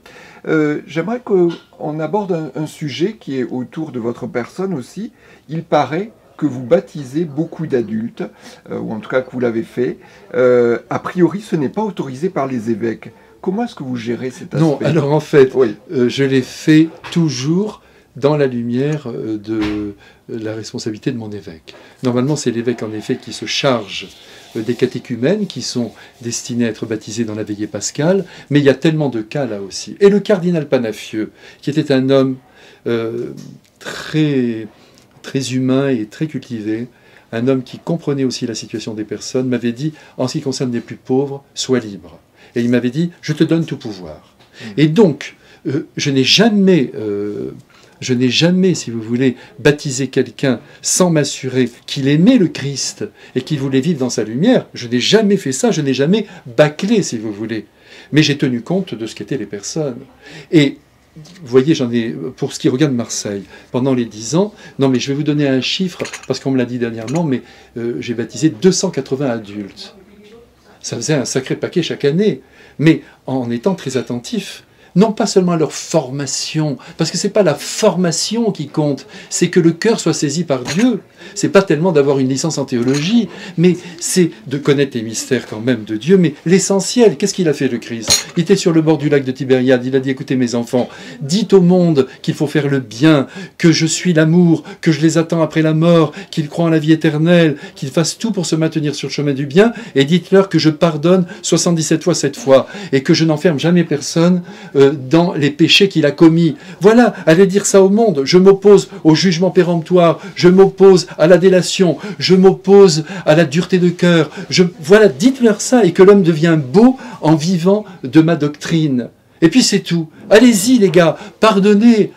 J'aimerais qu'on aborde un sujet qui est autour de votre personne aussi. Il paraît que vous baptisez beaucoup d'adultes, ou en tout cas que vous l'avez fait. A priori, ce n'est pas autorisé par les évêques. Comment est-ce que vous gérez cet aspect? Non, alors en fait, oui. Je l'ai fait toujours dans la lumière de la responsabilité de mon évêque. Normalement, c'est l'évêque en effet qui se charge des catéchumènes qui sont destinés à être baptisés dans la veillée pascale, mais il y a tellement de cas là aussi. Et le cardinal Panafieux, qui était un homme très humain et très cultivé, un homme qui comprenait aussi la situation des personnes, m'avait dit, en ce qui concerne les plus pauvres, sois libre. Et il m'avait dit, je te donne tout pouvoir. Et donc, je n'ai jamais, si vous voulez, baptisé quelqu'un sans m'assurer qu'il aimait le Christ et qu'il voulait vivre dans sa lumière. Je n'ai jamais fait ça, je n'ai jamais bâclé, si vous voulez. Mais j'ai tenu compte de ce qu'étaient les personnes. Et vous voyez, j'en ai, pour ce qui regarde Marseille, pendant les 10 ans, non mais je vais vous donner un chiffre, parce qu'on me l'a dit dernièrement, mais j'ai baptisé 280 adultes. Ça faisait un sacré paquet chaque année, mais en étant très attentif. Non pas seulement à leur formation, parce que ce n'est pas la formation qui compte, c'est que le cœur soit saisi par Dieu. Ce n'est pas tellement d'avoir une licence en théologie, mais c'est de connaître les mystères quand même de Dieu. Mais l'essentiel, qu'est-ce qu'il a fait le Christ? Il était sur le bord du lac de Tibériade, il a dit, écoutez mes enfants, dites au monde qu'il faut faire le bien, que je suis l'amour, que je les attends après la mort, qu'ils croient en la vie éternelle, qu'ils fassent tout pour se maintenir sur le chemin du bien, et dites-leur que je pardonne 77 fois 7 fois, et que je n'enferme jamais personne dans les péchés qu'il a commis. Voilà, allez dire ça au monde. Je m'oppose au jugement péremptoire, je m'oppose à la délation, je m'oppose à la dureté de cœur. Voilà, dites-leur ça et que l'homme devient beau en vivant de ma doctrine. Et puis c'est tout. Allez-y les gars, pardonnez.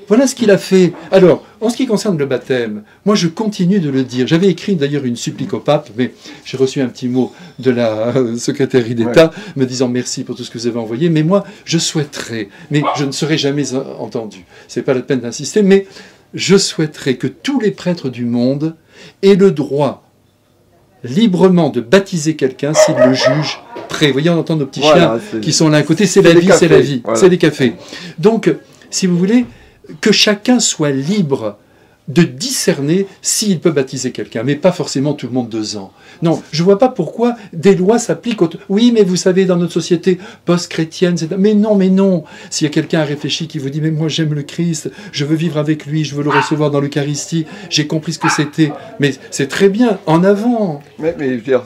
Voilà ce qu'il a fait. Alors, en ce qui concerne le baptême, moi je continue de le dire. J'avais écrit d'ailleurs une supplique au pape, mais j'ai reçu un petit mot de la secrétaire d'État me disant merci pour tout ce que vous avez envoyé. Mais moi, je souhaiterais, mais je ne serai jamais entendu. C'est pas la peine d'insister, mais je souhaiterais que tous les prêtres du monde aient le droit librement de baptiser quelqu'un s'ils le jugent prêt. Vous voyez, on entend nos petits chiens qui sont là à côté. C'est la vie, c'est la vie. Voilà. C'est des cafés. Donc, si vous voulez, que chacun soit libre de discerner s'il peut baptiser quelqu'un, mais pas forcément tout le monde 2 ans. Non, je ne vois pas pourquoi des lois s'appliquent. Oui, mais vous savez, dans notre société post-chrétienne, mais non. S'il y a quelqu'un à réfléchir qui vous dit, mais moi j'aime le Christ, je veux vivre avec lui, je veux le recevoir dans l'Eucharistie, j'ai compris ce que c'était. Mais c'est très bien, en avant. Mais je veux dire,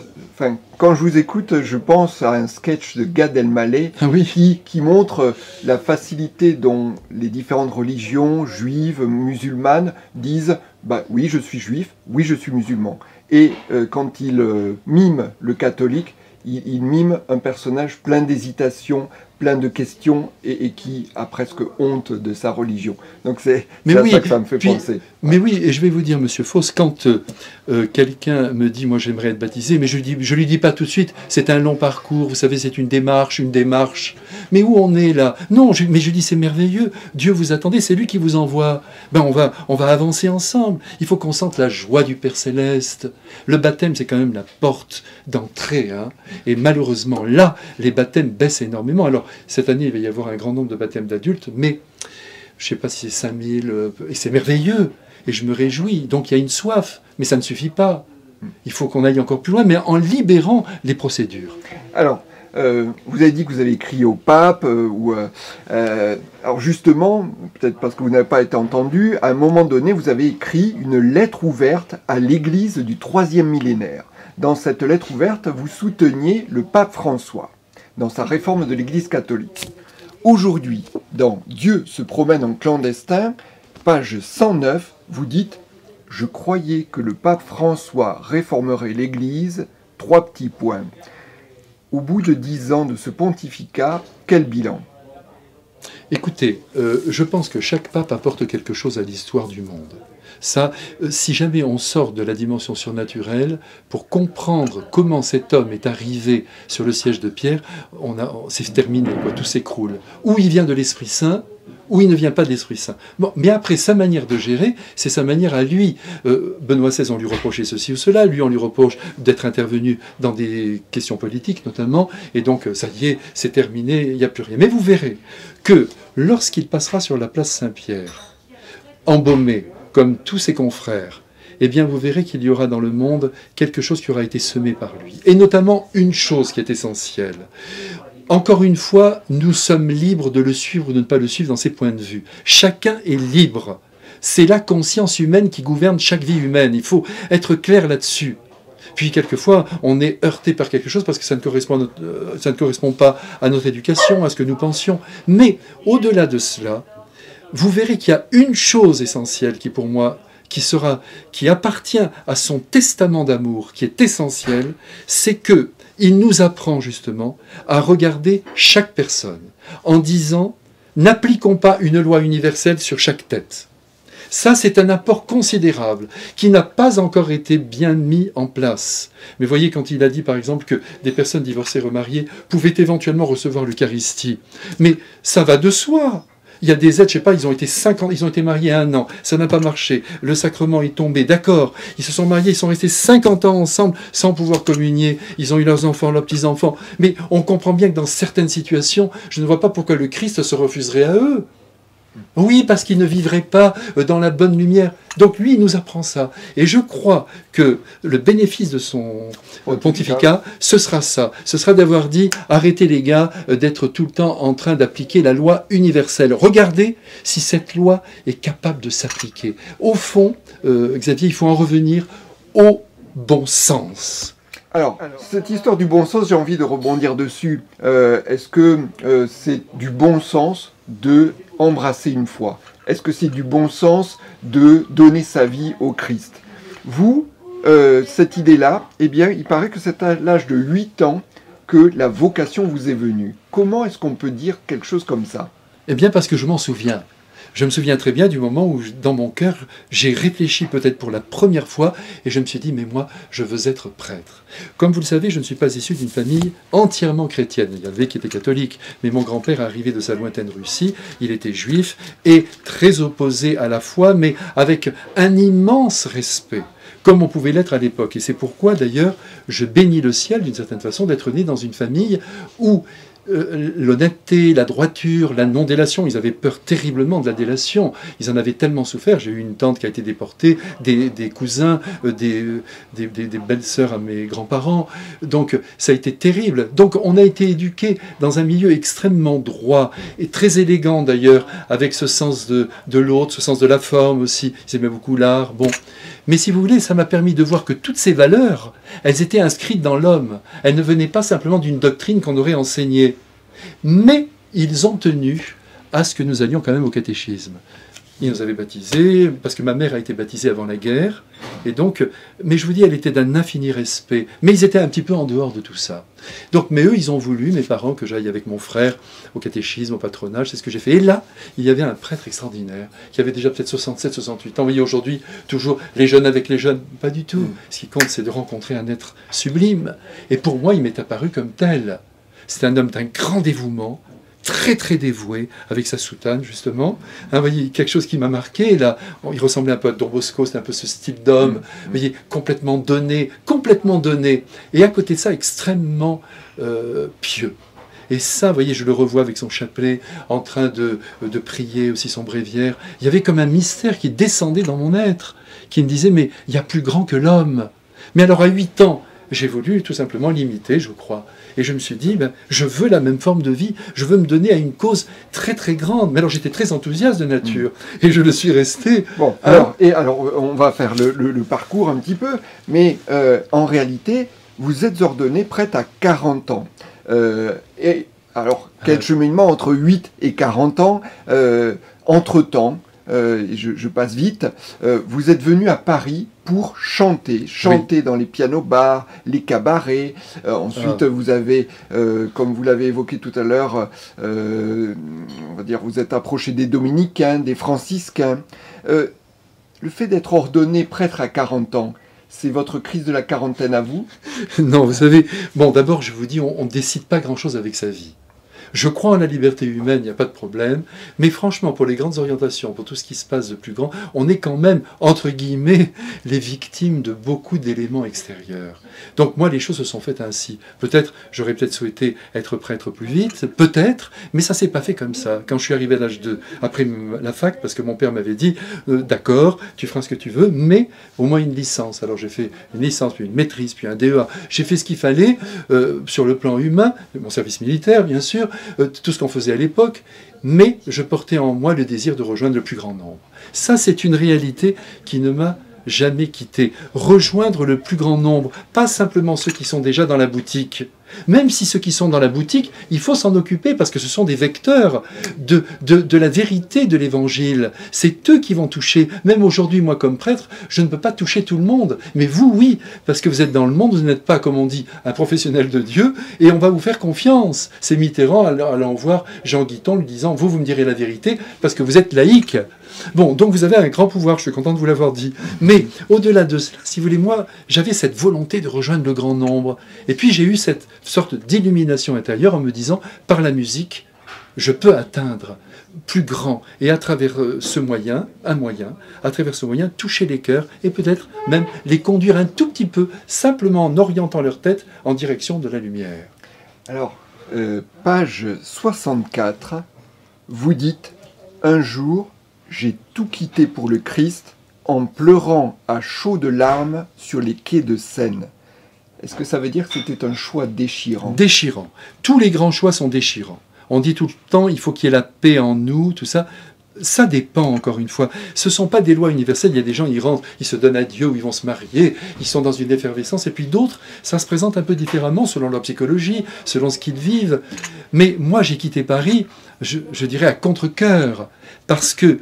quand je vous écoute, je pense à un sketch de Gad Elmaleh qui montre la facilité dont les différentes religions, juives, musulmanes, disent « oui, je suis juif, oui, je suis musulman ». Et quand il mime le catholique, il mime un personnage plein d'hésitation, plein de questions et qui a presque honte de sa religion. Donc c'est à ça que ça me fait penser. Mais oui, et je vais vous dire, Monsieur Fausse, quand quelqu'un me dit, moi j'aimerais être baptisé, mais je lui dis pas tout de suite, c'est un long parcours, vous savez, c'est une démarche. Mais où on est là? Non, mais je dis, c'est merveilleux, Dieu vous attendait, c'est lui qui vous envoie. On va avancer ensemble. Il faut qu'on sente la joie du Père Céleste. Le baptême, c'est quand même la porte d'entrée. Hein. Et malheureusement, là, les baptêmes baissent énormément. Alors, cette année, il va y avoir un grand nombre de baptêmes d'adultes, mais je ne sais pas si c'est 5000, et c'est merveilleux, et je me réjouis. Donc il y a une soif, mais ça ne suffit pas. Il faut qu'on aille encore plus loin, mais en libérant les procédures. Alors, vous avez dit que vous avez écrit au pape, alors justement, peut-être parce que vous n'avez pas été entendu, à un moment donné, vous avez écrit une lettre ouverte à l'Église du 3e millénaire. Dans cette lettre ouverte, vous souteniez le pape François dans sa réforme de l'Église catholique. Aujourd'hui, dans Dieu se promène en clandestin, page 109, vous dites « Je croyais que le pape François réformerait l'Église, 3 petits points. Au bout de 10 ans de ce pontificat, quel bilan ?» Écoutez, je pense que chaque pape apporte quelque chose à l'histoire du monde. Ça, si jamais on sort de la dimension surnaturelle, pour comprendre comment cet homme est arrivé sur le siège de Pierre, c'est terminé, tout s'écroule. Ou il vient de l'Esprit Saint, ou il ne vient pas de l'Esprit Saint. Bon, mais après, sa manière de gérer, c'est sa manière à lui. Benoît XVI, on lui reprochait ceci ou cela, lui, on lui reproche d'être intervenu dans des questions politiques, notamment, et donc, ça y est, c'est terminé, il n'y a plus rien. Mais vous verrez que lorsqu'il passera sur la place Saint-Pierre, embaumé, comme tous ses confrères, eh bien vous verrez qu'il y aura dans le monde quelque chose qui aura été semé par lui. Et notamment une chose qui est essentielle. Encore une fois, nous sommes libres de le suivre ou de ne pas le suivre dans ses points de vue. Chacun est libre. C'est la conscience humaine qui gouverne chaque vie humaine. Il faut être clair là-dessus. Puis quelquefois, on est heurté par quelque chose parce que ça ne correspond pas à notre éducation, à ce que nous pensions. Mais au-delà de cela, vous verrez qu'il y a une chose essentielle qui, pour moi, qui appartient à son testament d'amour, qui est essentiel, c'est que il nous apprend justement à regarder chaque personne en disant « N'appliquons pas une loi universelle sur chaque tête ». Ça, c'est un apport considérable qui n'a pas encore été bien mis en place. Mais voyez, quand il a dit, par exemple, que des personnes divorcées remariées pouvaient éventuellement recevoir l'Eucharistie, mais ça va de soi. Il y a des aides, je sais pas, ils ont été 5 ans, ils ont été mariés 1 an, ça n'a pas marché, le sacrement est tombé, d'accord, ils se sont mariés, ils sont restés 50 ans ensemble sans pouvoir communier, ils ont eu leurs enfants, leurs petits-enfants, mais on comprend bien que dans certaines situations, je ne vois pas pourquoi le Christ se refuserait à eux. Oui, parce qu'il ne vivrait pas dans la bonne lumière. Donc lui, il nous apprend ça. Et je crois que le bénéfice de son pontificat, ce sera ça. Ce sera d'avoir dit, arrêtez les gars d'être tout le temps en train d'appliquer la loi universelle. Regardez si cette loi est capable de s'appliquer. Au fond, Xavier, il faut en revenir au bon sens. Alors, cette histoire du bon sens, j'ai envie de rebondir dessus. Est-ce que c'est du bon sens de embrasser une foi? Est-ce que c'est du bon sens de donner sa vie au Christ? Vous, cette idée-là, eh bien, il paraît que c'est à l'âge de 8 ans que la vocation vous est venue. Comment est-ce qu'on peut dire quelque chose comme ça? Eh bien, parce que je m'en souviens. Je me souviens très bien du moment où, dans mon cœur, j'ai réfléchi peut-être pour la première fois et je me suis dit, mais moi, je veux être prêtre. Comme vous le savez, je ne suis pas issu d'une famille entièrement chrétienne. Il y avait qui était catholique, mais mon grand-père, arrivé de sa lointaine Russie, il était juif et très opposé à la foi, mais avec un immense respect, comme on pouvait l'être à l'époque. Et c'est pourquoi, d'ailleurs, je bénis le ciel, d'une certaine façon, d'être né dans une famille où l'honnêteté, la droiture, la non-délation, ils avaient peur terriblement de la délation, ils en avaient tellement souffert. J'ai eu une tante qui a été déportée, des cousins, des belles-sœurs à mes grands-parents, donc ça a été terrible. Donc on a été éduqués dans un milieu extrêmement droit, et très élégant d'ailleurs, avec ce sens de l'autre, ce sens de la forme aussi, ils aimaient beaucoup l'art, bon. Mais si vous voulez, ça m'a permis de voir que toutes ces valeurs, elles étaient inscrites dans l'homme. Elles ne venaient pas simplement d'une doctrine qu'on aurait enseignée. Mais ils ont tenu à ce que nous allions quand même au catéchisme. Ils nous avaient baptisés, parce que ma mère a été baptisée avant la guerre, et donc, mais je vous dis, elle était d'un infini respect. Mais ils étaient un petit peu en dehors de tout ça. Donc, mais eux, ils ont voulu, mes parents, que j'aille avec mon frère au catéchisme, au patronage, c'est ce que j'ai fait. Et là, il y avait un prêtre extraordinaire, qui avait déjà peut-être 67, 68 ans. Vous voyez, aujourd'hui, toujours les jeunes avec les jeunes, pas du tout. Ce qui compte, c'est de rencontrer un être sublime. Et pour moi, il m'est apparu comme tel. C'est un homme d'un grand dévouement, très très dévoué, avec sa soutane justement. Hein, vous voyez, quelque chose qui m'a marqué, là, il ressemblait un peu à Don Bosco, c'est un peu ce style d'homme, vous voyez, complètement donné, et à côté de ça, extrêmement pieux. Et ça, vous voyez, je le revois avec son chapelet, en train de prier aussi son bréviaire. Il y avait comme un mystère qui descendait dans mon être, qui me disait, mais il y a plus grand que l'homme. Mais alors à 8 ans, j'ai voulu tout simplement l'imiter, je crois. Et je me suis dit, ben, je veux la même forme de vie, je veux me donner à une cause très très grande. Mais alors j'étais très enthousiaste de nature, et je le suis resté. Bon, alors on va faire le parcours un petit peu, mais en réalité, vous êtes ordonné prêtre à 40 ans. Et alors, quel cheminement entre 8 et 40 ans, entre-temps, je passe vite, vous êtes venu à Paris pour chanter oui. Dans les pianos-bars, les cabarets. Ensuite, vous avez, comme vous l'avez évoqué tout à l'heure, on va dire, vous êtes approché des dominicains, des franciscains. Le fait d'être ordonné prêtre à 40 ans, c'est votre crise de la quarantaine à vous? Non, vous savez, bon, d'abord, je vous dis, on ne décide pas grand-chose avec sa vie. Je crois en la liberté humaine, il n'y a pas de problème, mais franchement, pour les grandes orientations, pour tout ce qui se passe de plus grand, on est quand même, entre guillemets, les victimes de beaucoup d'éléments extérieurs. Donc moi, les choses se sont faites ainsi. Peut-être, j'aurais peut-être souhaité être prêtre plus vite, peut-être, mais ça s'est pas fait comme ça. Quand je suis arrivé à l'âge de, après la fac, parce que mon père m'avait dit, d'accord, tu feras ce que tu veux, mais au moins une licence. Alors j'ai fait une licence, puis une maîtrise, puis un DEA. J'ai fait ce qu'il fallait sur le plan humain, mon service militaire, bien sûr, tout ce qu'on faisait à l'époque, mais je portais en moi le désir de rejoindre le plus grand nombre. Ça, c'est une réalité qui ne m'a jamais quitté. Rejoindre le plus grand nombre, pas simplement ceux qui sont déjà dans la boutique. Même si ceux qui sont dans la boutique, il faut s'en occuper parce que ce sont des vecteurs de la vérité de l'Évangile. C'est eux qui vont toucher. Même aujourd'hui, moi comme prêtre, je ne peux pas toucher tout le monde. Mais vous, oui, parce que vous êtes dans le monde, vous n'êtes pas, comme on dit, un professionnel de Dieu, et on va vous faire confiance. C'est Mitterrand allant voir Jean Guiton lui disant « Vous me direz la vérité parce que vous êtes laïque ». Bon, donc vous avez un grand pouvoir, je suis content de vous l'avoir dit. Mais au-delà de cela, si vous voulez, moi, j'avais cette volonté de rejoindre le grand nombre. Et puis j'ai eu cette sorte d'illumination intérieure en me disant, par la musique, je peux atteindre plus grand et à travers ce moyen, à travers ce moyen, toucher les cœurs et peut-être même les conduire un tout petit peu, simplement en orientant leur tête en direction de la lumière. Alors, page 64, vous dites « Un jour, j'ai tout quitté pour le Christ en pleurant à chaudes larmes sur les quais de Seine. » Est-ce que ça veut dire que c'était un choix déchirant? Déchirant. Tous les grands choix sont déchirants. On dit tout le temps, il faut qu'il y ait la paix en nous, tout ça. Ça dépend, encore une fois. Ce ne sont pas des lois universelles. Il y a des gens, ils rentrent, ils se donnent à Dieu, ou ils vont se marier, ils sont dans une effervescence. Et puis d'autres, ça se présente un peu différemment, selon leur psychologie, selon ce qu'ils vivent. Mais moi, j'ai quitté Paris, je dirais à contre-cœur, parce que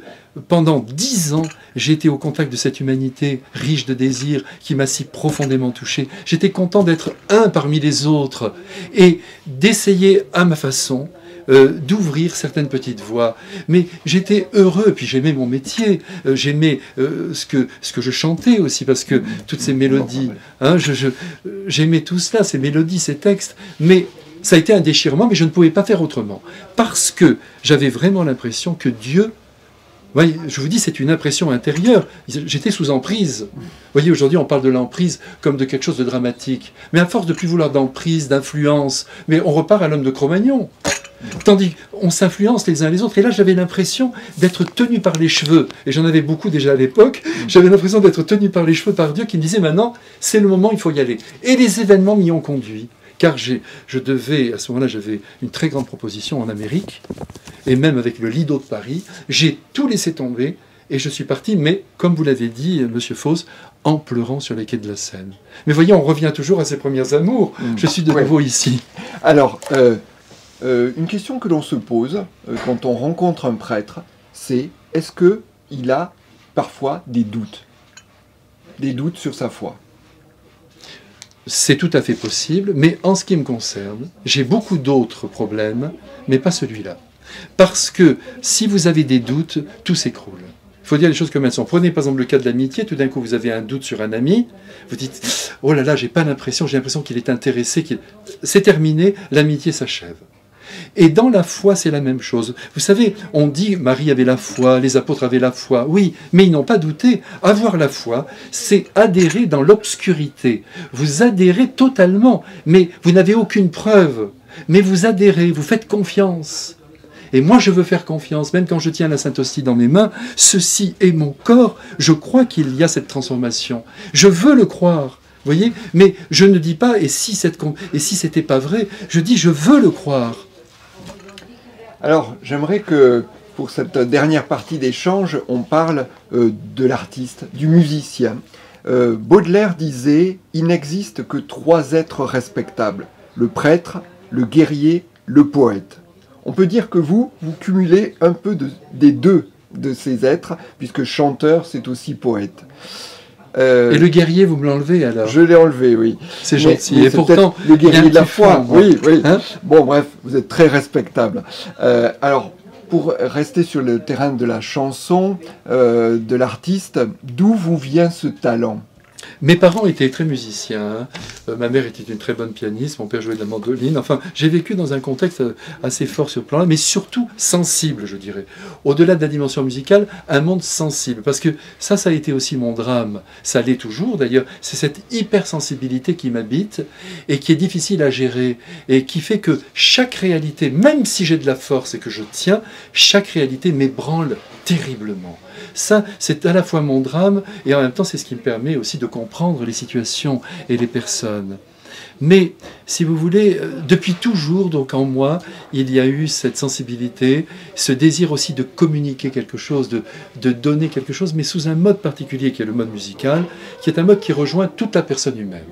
pendant 10 ans, j'ai été au contact de cette humanité riche de désirs qui m'a si profondément touché. J'étais content d'être un parmi les autres et d'essayer à ma façon d'ouvrir certaines petites voies. Mais j'étais heureux, puis j'aimais mon métier, j'aimais ce que je chantais aussi, parce que toutes ces mélodies, hein, j'aimais tout cela, ces mélodies, ces textes, mais ça a été un déchirement, mais je ne pouvais pas faire autrement, parce que j'avais vraiment l'impression que Dieu, voyez, je vous dis, c'est une impression intérieure. J'étais sous emprise. Vous voyez, aujourd'hui, on parle de l'emprise comme de quelque chose de dramatique. Mais à force de plus vouloir d'emprise, d'influence, mais on repart à l'homme de Cro-Magnon. Tandis qu'on s'influence les uns les autres. Et là, j'avais l'impression d'être tenu par les cheveux. Et j'en avais beaucoup déjà à l'époque. J'avais l'impression d'être tenu par les cheveux par Dieu qui me disait, maintenant, c'est le moment, il faut y aller. Et les événements m'y ont conduit. Car je devais, à ce moment-là, j'avais une très grande proposition en Amérique, et même avec le Lido de Paris, j'ai tout laissé tomber, et je suis parti, mais, comme vous l'avez dit, Monsieur Fausse, en pleurant sur les quais de la Seine. Mais voyez, on revient toujours à ses premiers amours. Je suis de nouveau ici. Alors, une question que l'on se pose quand on rencontre un prêtre, c'est est-ce qu'il a parfois des doutes sur sa foi? C'est tout à fait possible, mais en ce qui me concerne, j'ai beaucoup d'autres problèmes, mais pas celui-là. Parce que si vous avez des doutes, tout s'écroule. Il faut dire les choses comme elles sont. Prenez par exemple le cas de l'amitié, tout d'un coup vous avez un doute sur un ami, vous dites « Oh là là, j'ai pas l'impression, j'ai l'impression qu'il est intéressé, c'est terminé, l'amitié s'achève ». Et dans la foi, c'est la même chose. Vous savez, on dit Marie avait la foi, les apôtres avaient la foi. Oui, mais ils n'ont pas douté. Avoir la foi, c'est adhérer dans l'obscurité. Vous adhérez totalement, mais vous n'avez aucune preuve. Mais vous adhérez, vous faites confiance. Et moi, je veux faire confiance, même quand je tiens la Sainte Hostie dans mes mains. Ceci est mon corps. Je crois qu'il y a cette transformation. Je veux le croire. Vous voyez? Mais je ne dis pas, et si c'était pas vrai, je dis, je veux le croire. Alors, j'aimerais que, pour cette dernière partie d'échange, on parle de l'artiste, du musicien. Baudelaire disait « Il n'existe que 3 êtres respectables, le prêtre, le guerrier, le poète ». On peut dire que vous cumulez un peu des deux de ces êtres, puisque chanteur, c'est aussi poète. Et le guerrier, vous me l'enlevez alors? Je l'ai enlevé, oui. C'est gentil. Mais et pourtant, le guerrier de la foi. Oui, oui. Hein? Bon, bref, vous êtes très respectable. Alors, pour rester sur le terrain de la chanson, de l'artiste, d'où vous vient ce talent? Mes parents étaient très musiciens. Ma mère était une très bonne pianiste, mon père jouait de la mandoline. Enfin, j'ai vécu dans un contexte assez fort sur ce plan-là, mais surtout sensible, je dirais. Au-delà de la dimension musicale, un monde sensible. Parce que ça a été aussi mon drame. Ça l'est toujours d'ailleurs. C'est cette hypersensibilité qui m'habite et qui est difficile à gérer et qui fait que chaque réalité, même si j'ai de la force et que je tiens, chaque réalité m'ébranle terriblement. Ça, c'est à la fois mon drame et en même temps, c'est ce qui me permet aussi de comprendre les situations et les personnes. Mais, si vous voulez, depuis toujours, donc en moi, il y a eu cette sensibilité, ce désir aussi de communiquer quelque chose, de donner quelque chose, mais sous un mode particulier qui est le mode musical, qui est un mode qui rejoint toute la personne humaine.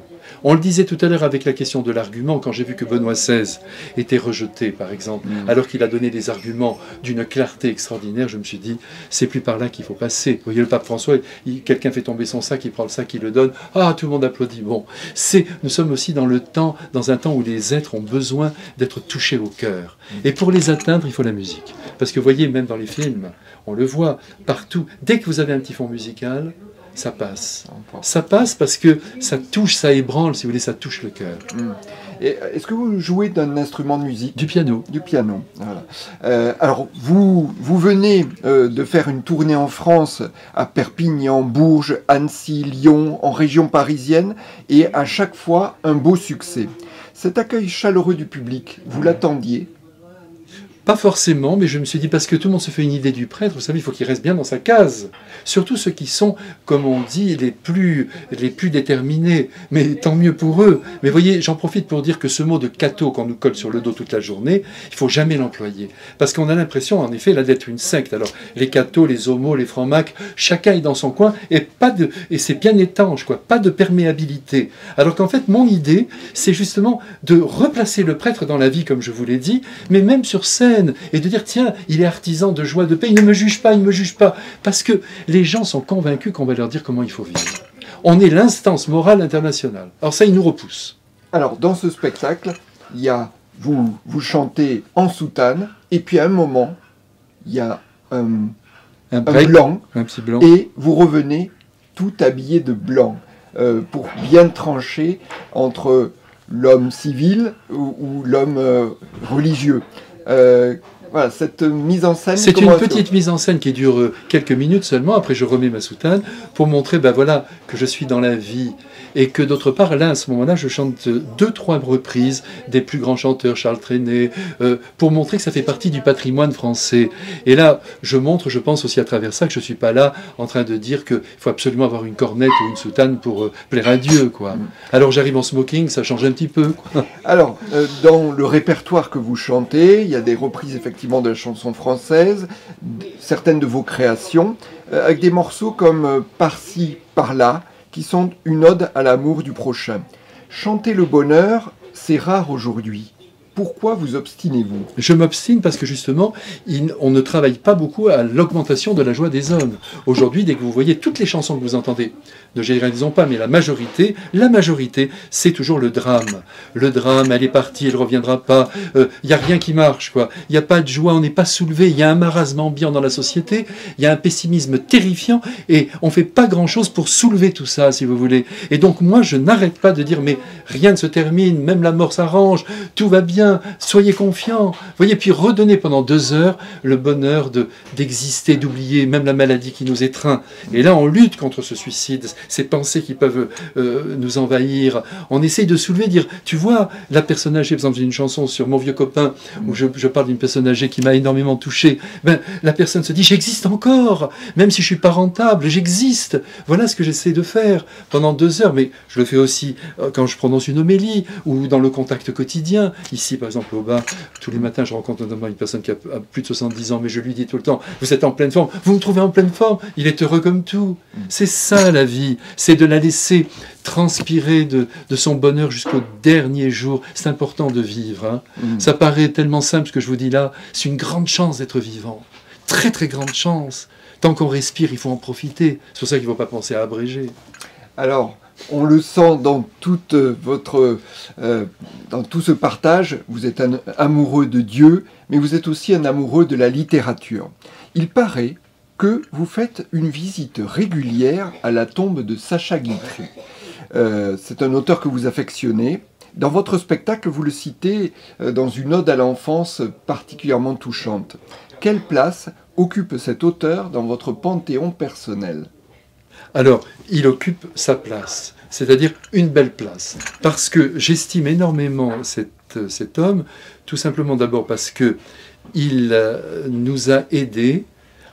On le disait tout à l'heure avec la question de l'argument, quand j'ai vu que Benoît XVI était rejeté, par exemple, alors qu'il a donné des arguments d'une clarté extraordinaire, je me suis dit, c'est plus par là qu'il faut passer. Vous voyez, le pape François, quelqu'un fait tomber son sac, il prend le sac, il le donne, ah, tout le monde applaudit. Bon, nous sommes aussi dans un temps où les êtres ont besoin d'être touchés au cœur. Et pour les atteindre, il faut la musique. Parce que vous voyez, même dans les films, on le voit partout, dès que vous avez un petit fond musical, ça passe. Ça passe parce que ça touche, ça ébranle, si vous voulez, ça touche le cœur. Est-ce que vous jouez d'un instrument de musique? Du piano. Du piano, voilà. Alors, vous venez de faire une tournée en France, à Perpignan, Bourges, Annecy, Lyon, en région parisienne, et à chaque fois, un beau succès. Cet accueil chaleureux du public, vous l'attendiez? Pas forcément, mais je me suis dit, parce que tout le monde se fait une idée du prêtre, vous savez, il faut qu'il reste bien dans sa case. Surtout ceux qui sont, comme on dit, les plus déterminés. Mais tant mieux pour eux. Mais voyez, j'en profite pour dire que ce mot de catho qu'on nous colle sur le dos toute la journée, il faut jamais l'employer. Parce qu'on a l'impression, en effet, là, d'être une secte. Alors, les cathos, les homos, les francs-macs, chacun est dans son coin, et c'est bien étanche, quoi. Pas de perméabilité. Alors qu'en fait, mon idée, c'est justement de replacer le prêtre dans la vie, comme je vous l'ai dit, mais même sur scène, et de dire, tiens, il est artisan de joie, de paix, il ne me juge pas, il ne me juge pas. Parce que les gens sont convaincus qu'on va leur dire comment il faut vivre. On est l'instance morale internationale. Alors ça, il nous repousse. Alors, dans ce spectacle, il y a, vous chantez en soutane, et puis à un moment, il y a un blanc, un petit blanc, et vous revenez tout habillé de blanc, pour bien trancher entre l'homme civil ou l'homme religieux. Voilà, cette mise en scène... C'est une petite mise en scène qui dure quelques minutes seulement, après je remets ma soutane, pour montrer ben voilà, que je suis dans la vie, et que d'autre part, là, à ce moment-là, je chante 2-3 reprises des plus grands chanteurs, Charles Trenet, pour montrer que ça fait partie du patrimoine français. Et là, je montre, je pense aussi à travers ça, que je ne suis pas là en train de dire qu'il faut absolument avoir une cornette ou une soutane pour plaire à Dieu, quoi. Alors j'arrive en smoking, ça change un petit peu, quoi. Alors, dans le répertoire que vous chantez, il y a des reprises effectivement de la chanson française, certaines de vos créations, avec des morceaux comme Par-ci, par-là, qui sont une ode à l'amour du prochain. Chanter le bonheur, c'est rare aujourd'hui. Pourquoi vous obstinez-vous? Je m'obstine parce que justement, on ne travaille pas beaucoup à l'augmentation de la joie des hommes. Aujourd'hui, dès que vous voyez toutes les chansons que vous entendez, ne généralisons pas, mais la majorité, c'est toujours le drame. Le drame, elle est partie, elle ne reviendra pas, il n'y a rien qui marche, quoi. Il n'y a pas de joie, on n'est pas soulevé, il y a un marasme ambiant dans la société, il y a un pessimisme terrifiant, et on ne fait pas grand-chose pour soulever tout ça, si vous voulez. Et donc moi, je n'arrête pas de dire, mais rien ne se termine, même la mort s'arrange, tout va bien, soyez confiants. Voyez, puis redonnez pendant 2 heures le bonheur d'exister, d'oublier même la maladie qui nous étreint. Et là, on lutte contre ce suicide, ces pensées qui peuvent nous envahir. On essaye de soulever, dire, tu vois, la personne âgée, par exemple, j'ai une chanson sur Mon vieux copain, où je parle d'une personne âgée qui m'a énormément touché. Ben, la personne se dit, j'existe encore, même si je suis pas rentable, j'existe. Voilà ce que j'essaie de faire pendant 2 heures, mais je le fais aussi quand je prononce une homélie, ou dans le contact quotidien. Ici, par exemple, au bar, tous les matins, je rencontre notamment une personne qui a plus de 70 ans, mais je lui dis tout le temps, vous êtes en pleine forme, vous me trouvez en pleine forme, il est heureux comme tout. C'est ça la vie, c'est de la laisser transpirer de son bonheur jusqu'au dernier jour. C'est important de vivre. Hein. Ça paraît tellement simple ce que je vous dis là, c'est une grande chance d'être vivant. Très très grande chance. Tant qu'on respire, il faut en profiter. C'est pour ça qu'il ne faut pas penser à abréger. Alors, on le sent dans toute dans tout ce partage, vous êtes un amoureux de Dieu, mais vous êtes aussi un amoureux de la littérature. Il paraît que vous faites une visite régulière à la tombe de Sacha Guitry. C'est un auteur que vous affectionnez. Dans votre spectacle, vous le citez dans une ode à l'enfance particulièrement touchante. Quelle place occupe cet auteur dans votre panthéon personnel ? Alors, il occupe sa place, c'est-à-dire une belle place, parce que j'estime énormément cet homme, tout simplement d'abord parce qu'il nous a aidés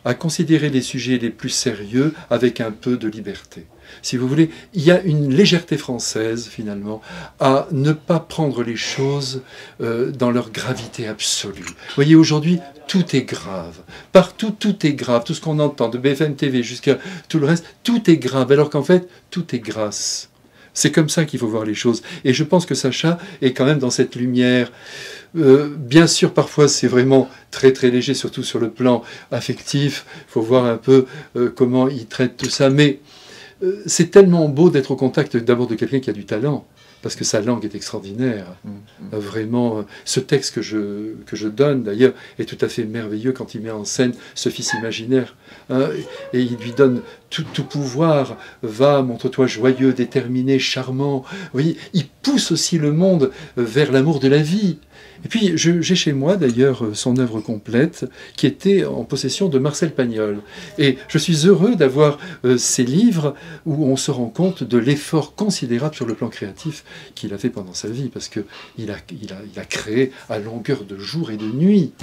à considérer les sujets les plus sérieux avec un peu de liberté. Si vous voulez, il y a une légèreté française, finalement, à ne pas prendre les choses dans leur gravité absolue. Vous voyez, aujourd'hui, tout est grave. Partout, tout est grave. Tout ce qu'on entend, de BFM TV jusqu'à tout le reste, tout est grave, alors qu'en fait, tout est grâce. C'est comme ça qu'il faut voir les choses. Et je pense que Sacha est quand même dans cette lumière. Bien sûr, parfois, c'est vraiment très très léger, surtout sur le plan affectif. Il faut voir un peu comment il traite tout ça. Mais c'est tellement beau d'être au contact d'abord de quelqu'un qui a du talent. parce que sa langue est extraordinaire. Vraiment, ce texte que je donne, d'ailleurs, est tout à fait merveilleux quand il met en scène ce fils imaginaire. Hein, et il lui donne tout pouvoir. Va, montre-toi joyeux, déterminé, charmant. Vous voyez, il pousse aussi le monde vers l'amour de la vie. Et puis, j'ai chez moi, d'ailleurs, son œuvre complète, qui était en possession de Marcel Pagnol. Et je suis heureux d'avoir ces livres où on se rend compte de l'effort considérable sur le plan créatif qu'il a fait pendant sa vie, parce qu'il a créé à longueur de jour et de nuit.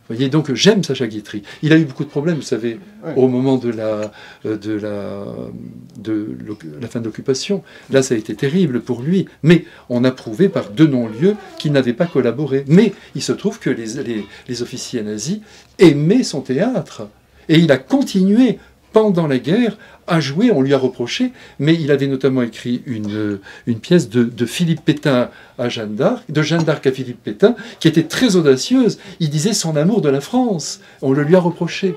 Vous voyez, donc j'aime Sacha Guitry. Il a eu beaucoup de problèmes, vous savez, au moment de la fin de l'occupation. Là, ça a été terrible pour lui. Mais on a prouvé par de non-lieux qu'il n'avait pas collaboré. Mais il se trouve que les officiers nazis aimaient son théâtre. Et il a continué, pendant la guerre, à jouer, on lui a reproché, mais il avait notamment écrit une pièce de Philippe Pétain à Jeanne d'Arc, de Jeanne d'Arc à Philippe Pétain, qui était très audacieuse. Il disait son amour de la France. On le lui a reproché.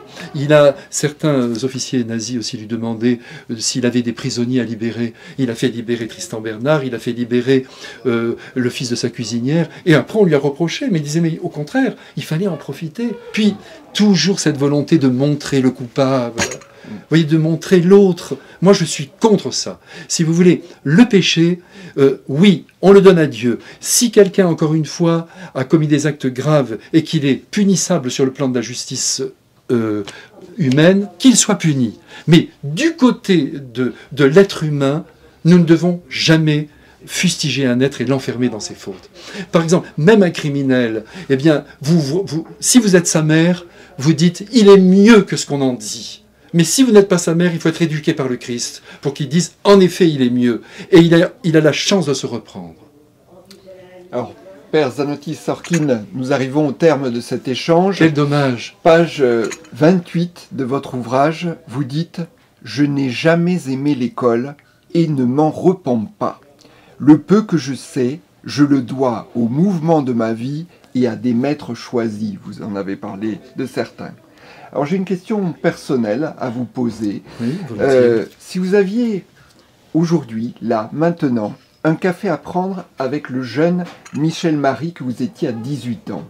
Certains officiers nazis aussi lui demandaient s'il avait des prisonniers à libérer. Il a fait libérer Tristan Bernard, il a fait libérer le fils de sa cuisinière, et après on lui a reproché, mais il disait, mais au contraire, il fallait en profiter. Puis, toujours cette volonté de montrer le coupable. Vous voyez, de montrer l'autre. Moi, je suis contre ça. Si vous voulez, le péché, oui, on le donne à Dieu. Si quelqu'un, encore une fois, a commis des actes graves et qu'il est punissable sur le plan de la justice humaine, qu'il soit puni. Mais du côté de l'être humain, nous ne devons jamais fustiger un être et l'enfermer dans ses fautes. Par exemple, même un criminel, eh bien, si vous êtes sa mère, vous dites « il est mieux que ce qu'on en dit ». Mais si vous n'êtes pas sa mère, il faut être éduqué par le Christ pour qu'il dise « en effet, il est mieux ». Et il a la chance de se reprendre. Alors, Père Zanotti Sorkin, nous arrivons au terme de cet échange. Quel dommage. Page 28 de votre ouvrage, vous dites « Je n'ai jamais aimé l'école et ne m'en repens pas. Le peu que je sais, je le dois au mouvement de ma vie et à des maîtres choisis. » Vous en avez parlé de certains. Alors j'ai une question personnelle à vous poser. Oui, si vous aviez aujourd'hui, là, maintenant, un café à prendre avec le jeune Michel Marie que vous étiez à 18 ans,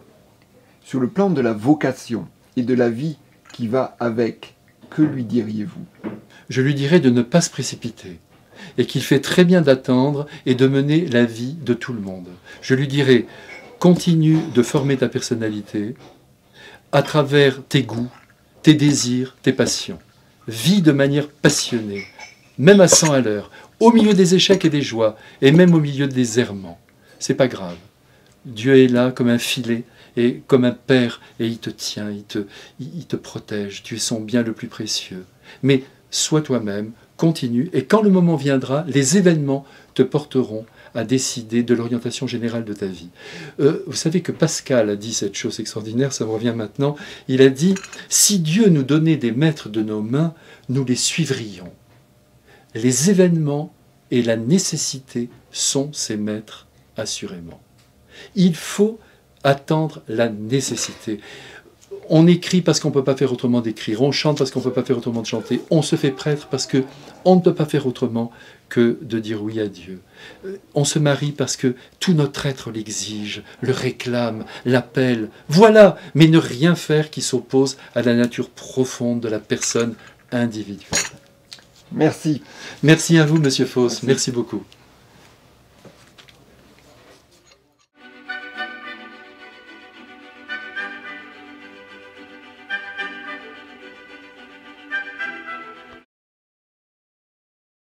sur le plan de la vocation et de la vie qui va avec, que lui diriez-vous? Je lui dirais de ne pas se précipiter et qu'il fait très bien d'attendre et de mener la vie de tout le monde. Je lui dirais, continue de former ta personnalité à travers tes goûts, tes désirs, tes passions. Vis de manière passionnée, même à 100 à l'heure, au milieu des échecs et des joies, et même au milieu des errements. C'est pas grave. Dieu est là comme un filet, et comme un père, et il te tient, il te protège. Tu es son bien le plus précieux. Mais sois toi-même, continue, et quand le moment viendra, les événements te porteront à décider de l'orientation générale de ta vie. Vous savez que Pascal a dit cette chose extraordinaire, ça me revient maintenant. Il a dit, si Dieu nous donnait des maîtres de nos mains, nous les suivrions. Les événements et la nécessité sont ces maîtres, assurément. Il faut attendre la nécessité. On écrit parce qu'on ne peut pas faire autrement d'écrire, on chante parce qu'on ne peut pas faire autrement de chanter, on se fait prêtre parce qu'on ne peut pas faire autrement que de dire oui à Dieu. On se marie parce que tout notre être l'exige, le réclame, l'appelle. Voilà, mais ne rien faire qui s'oppose à la nature profonde de la personne individuelle. Merci. Merci à vous, Monsieur Fausse. Merci beaucoup.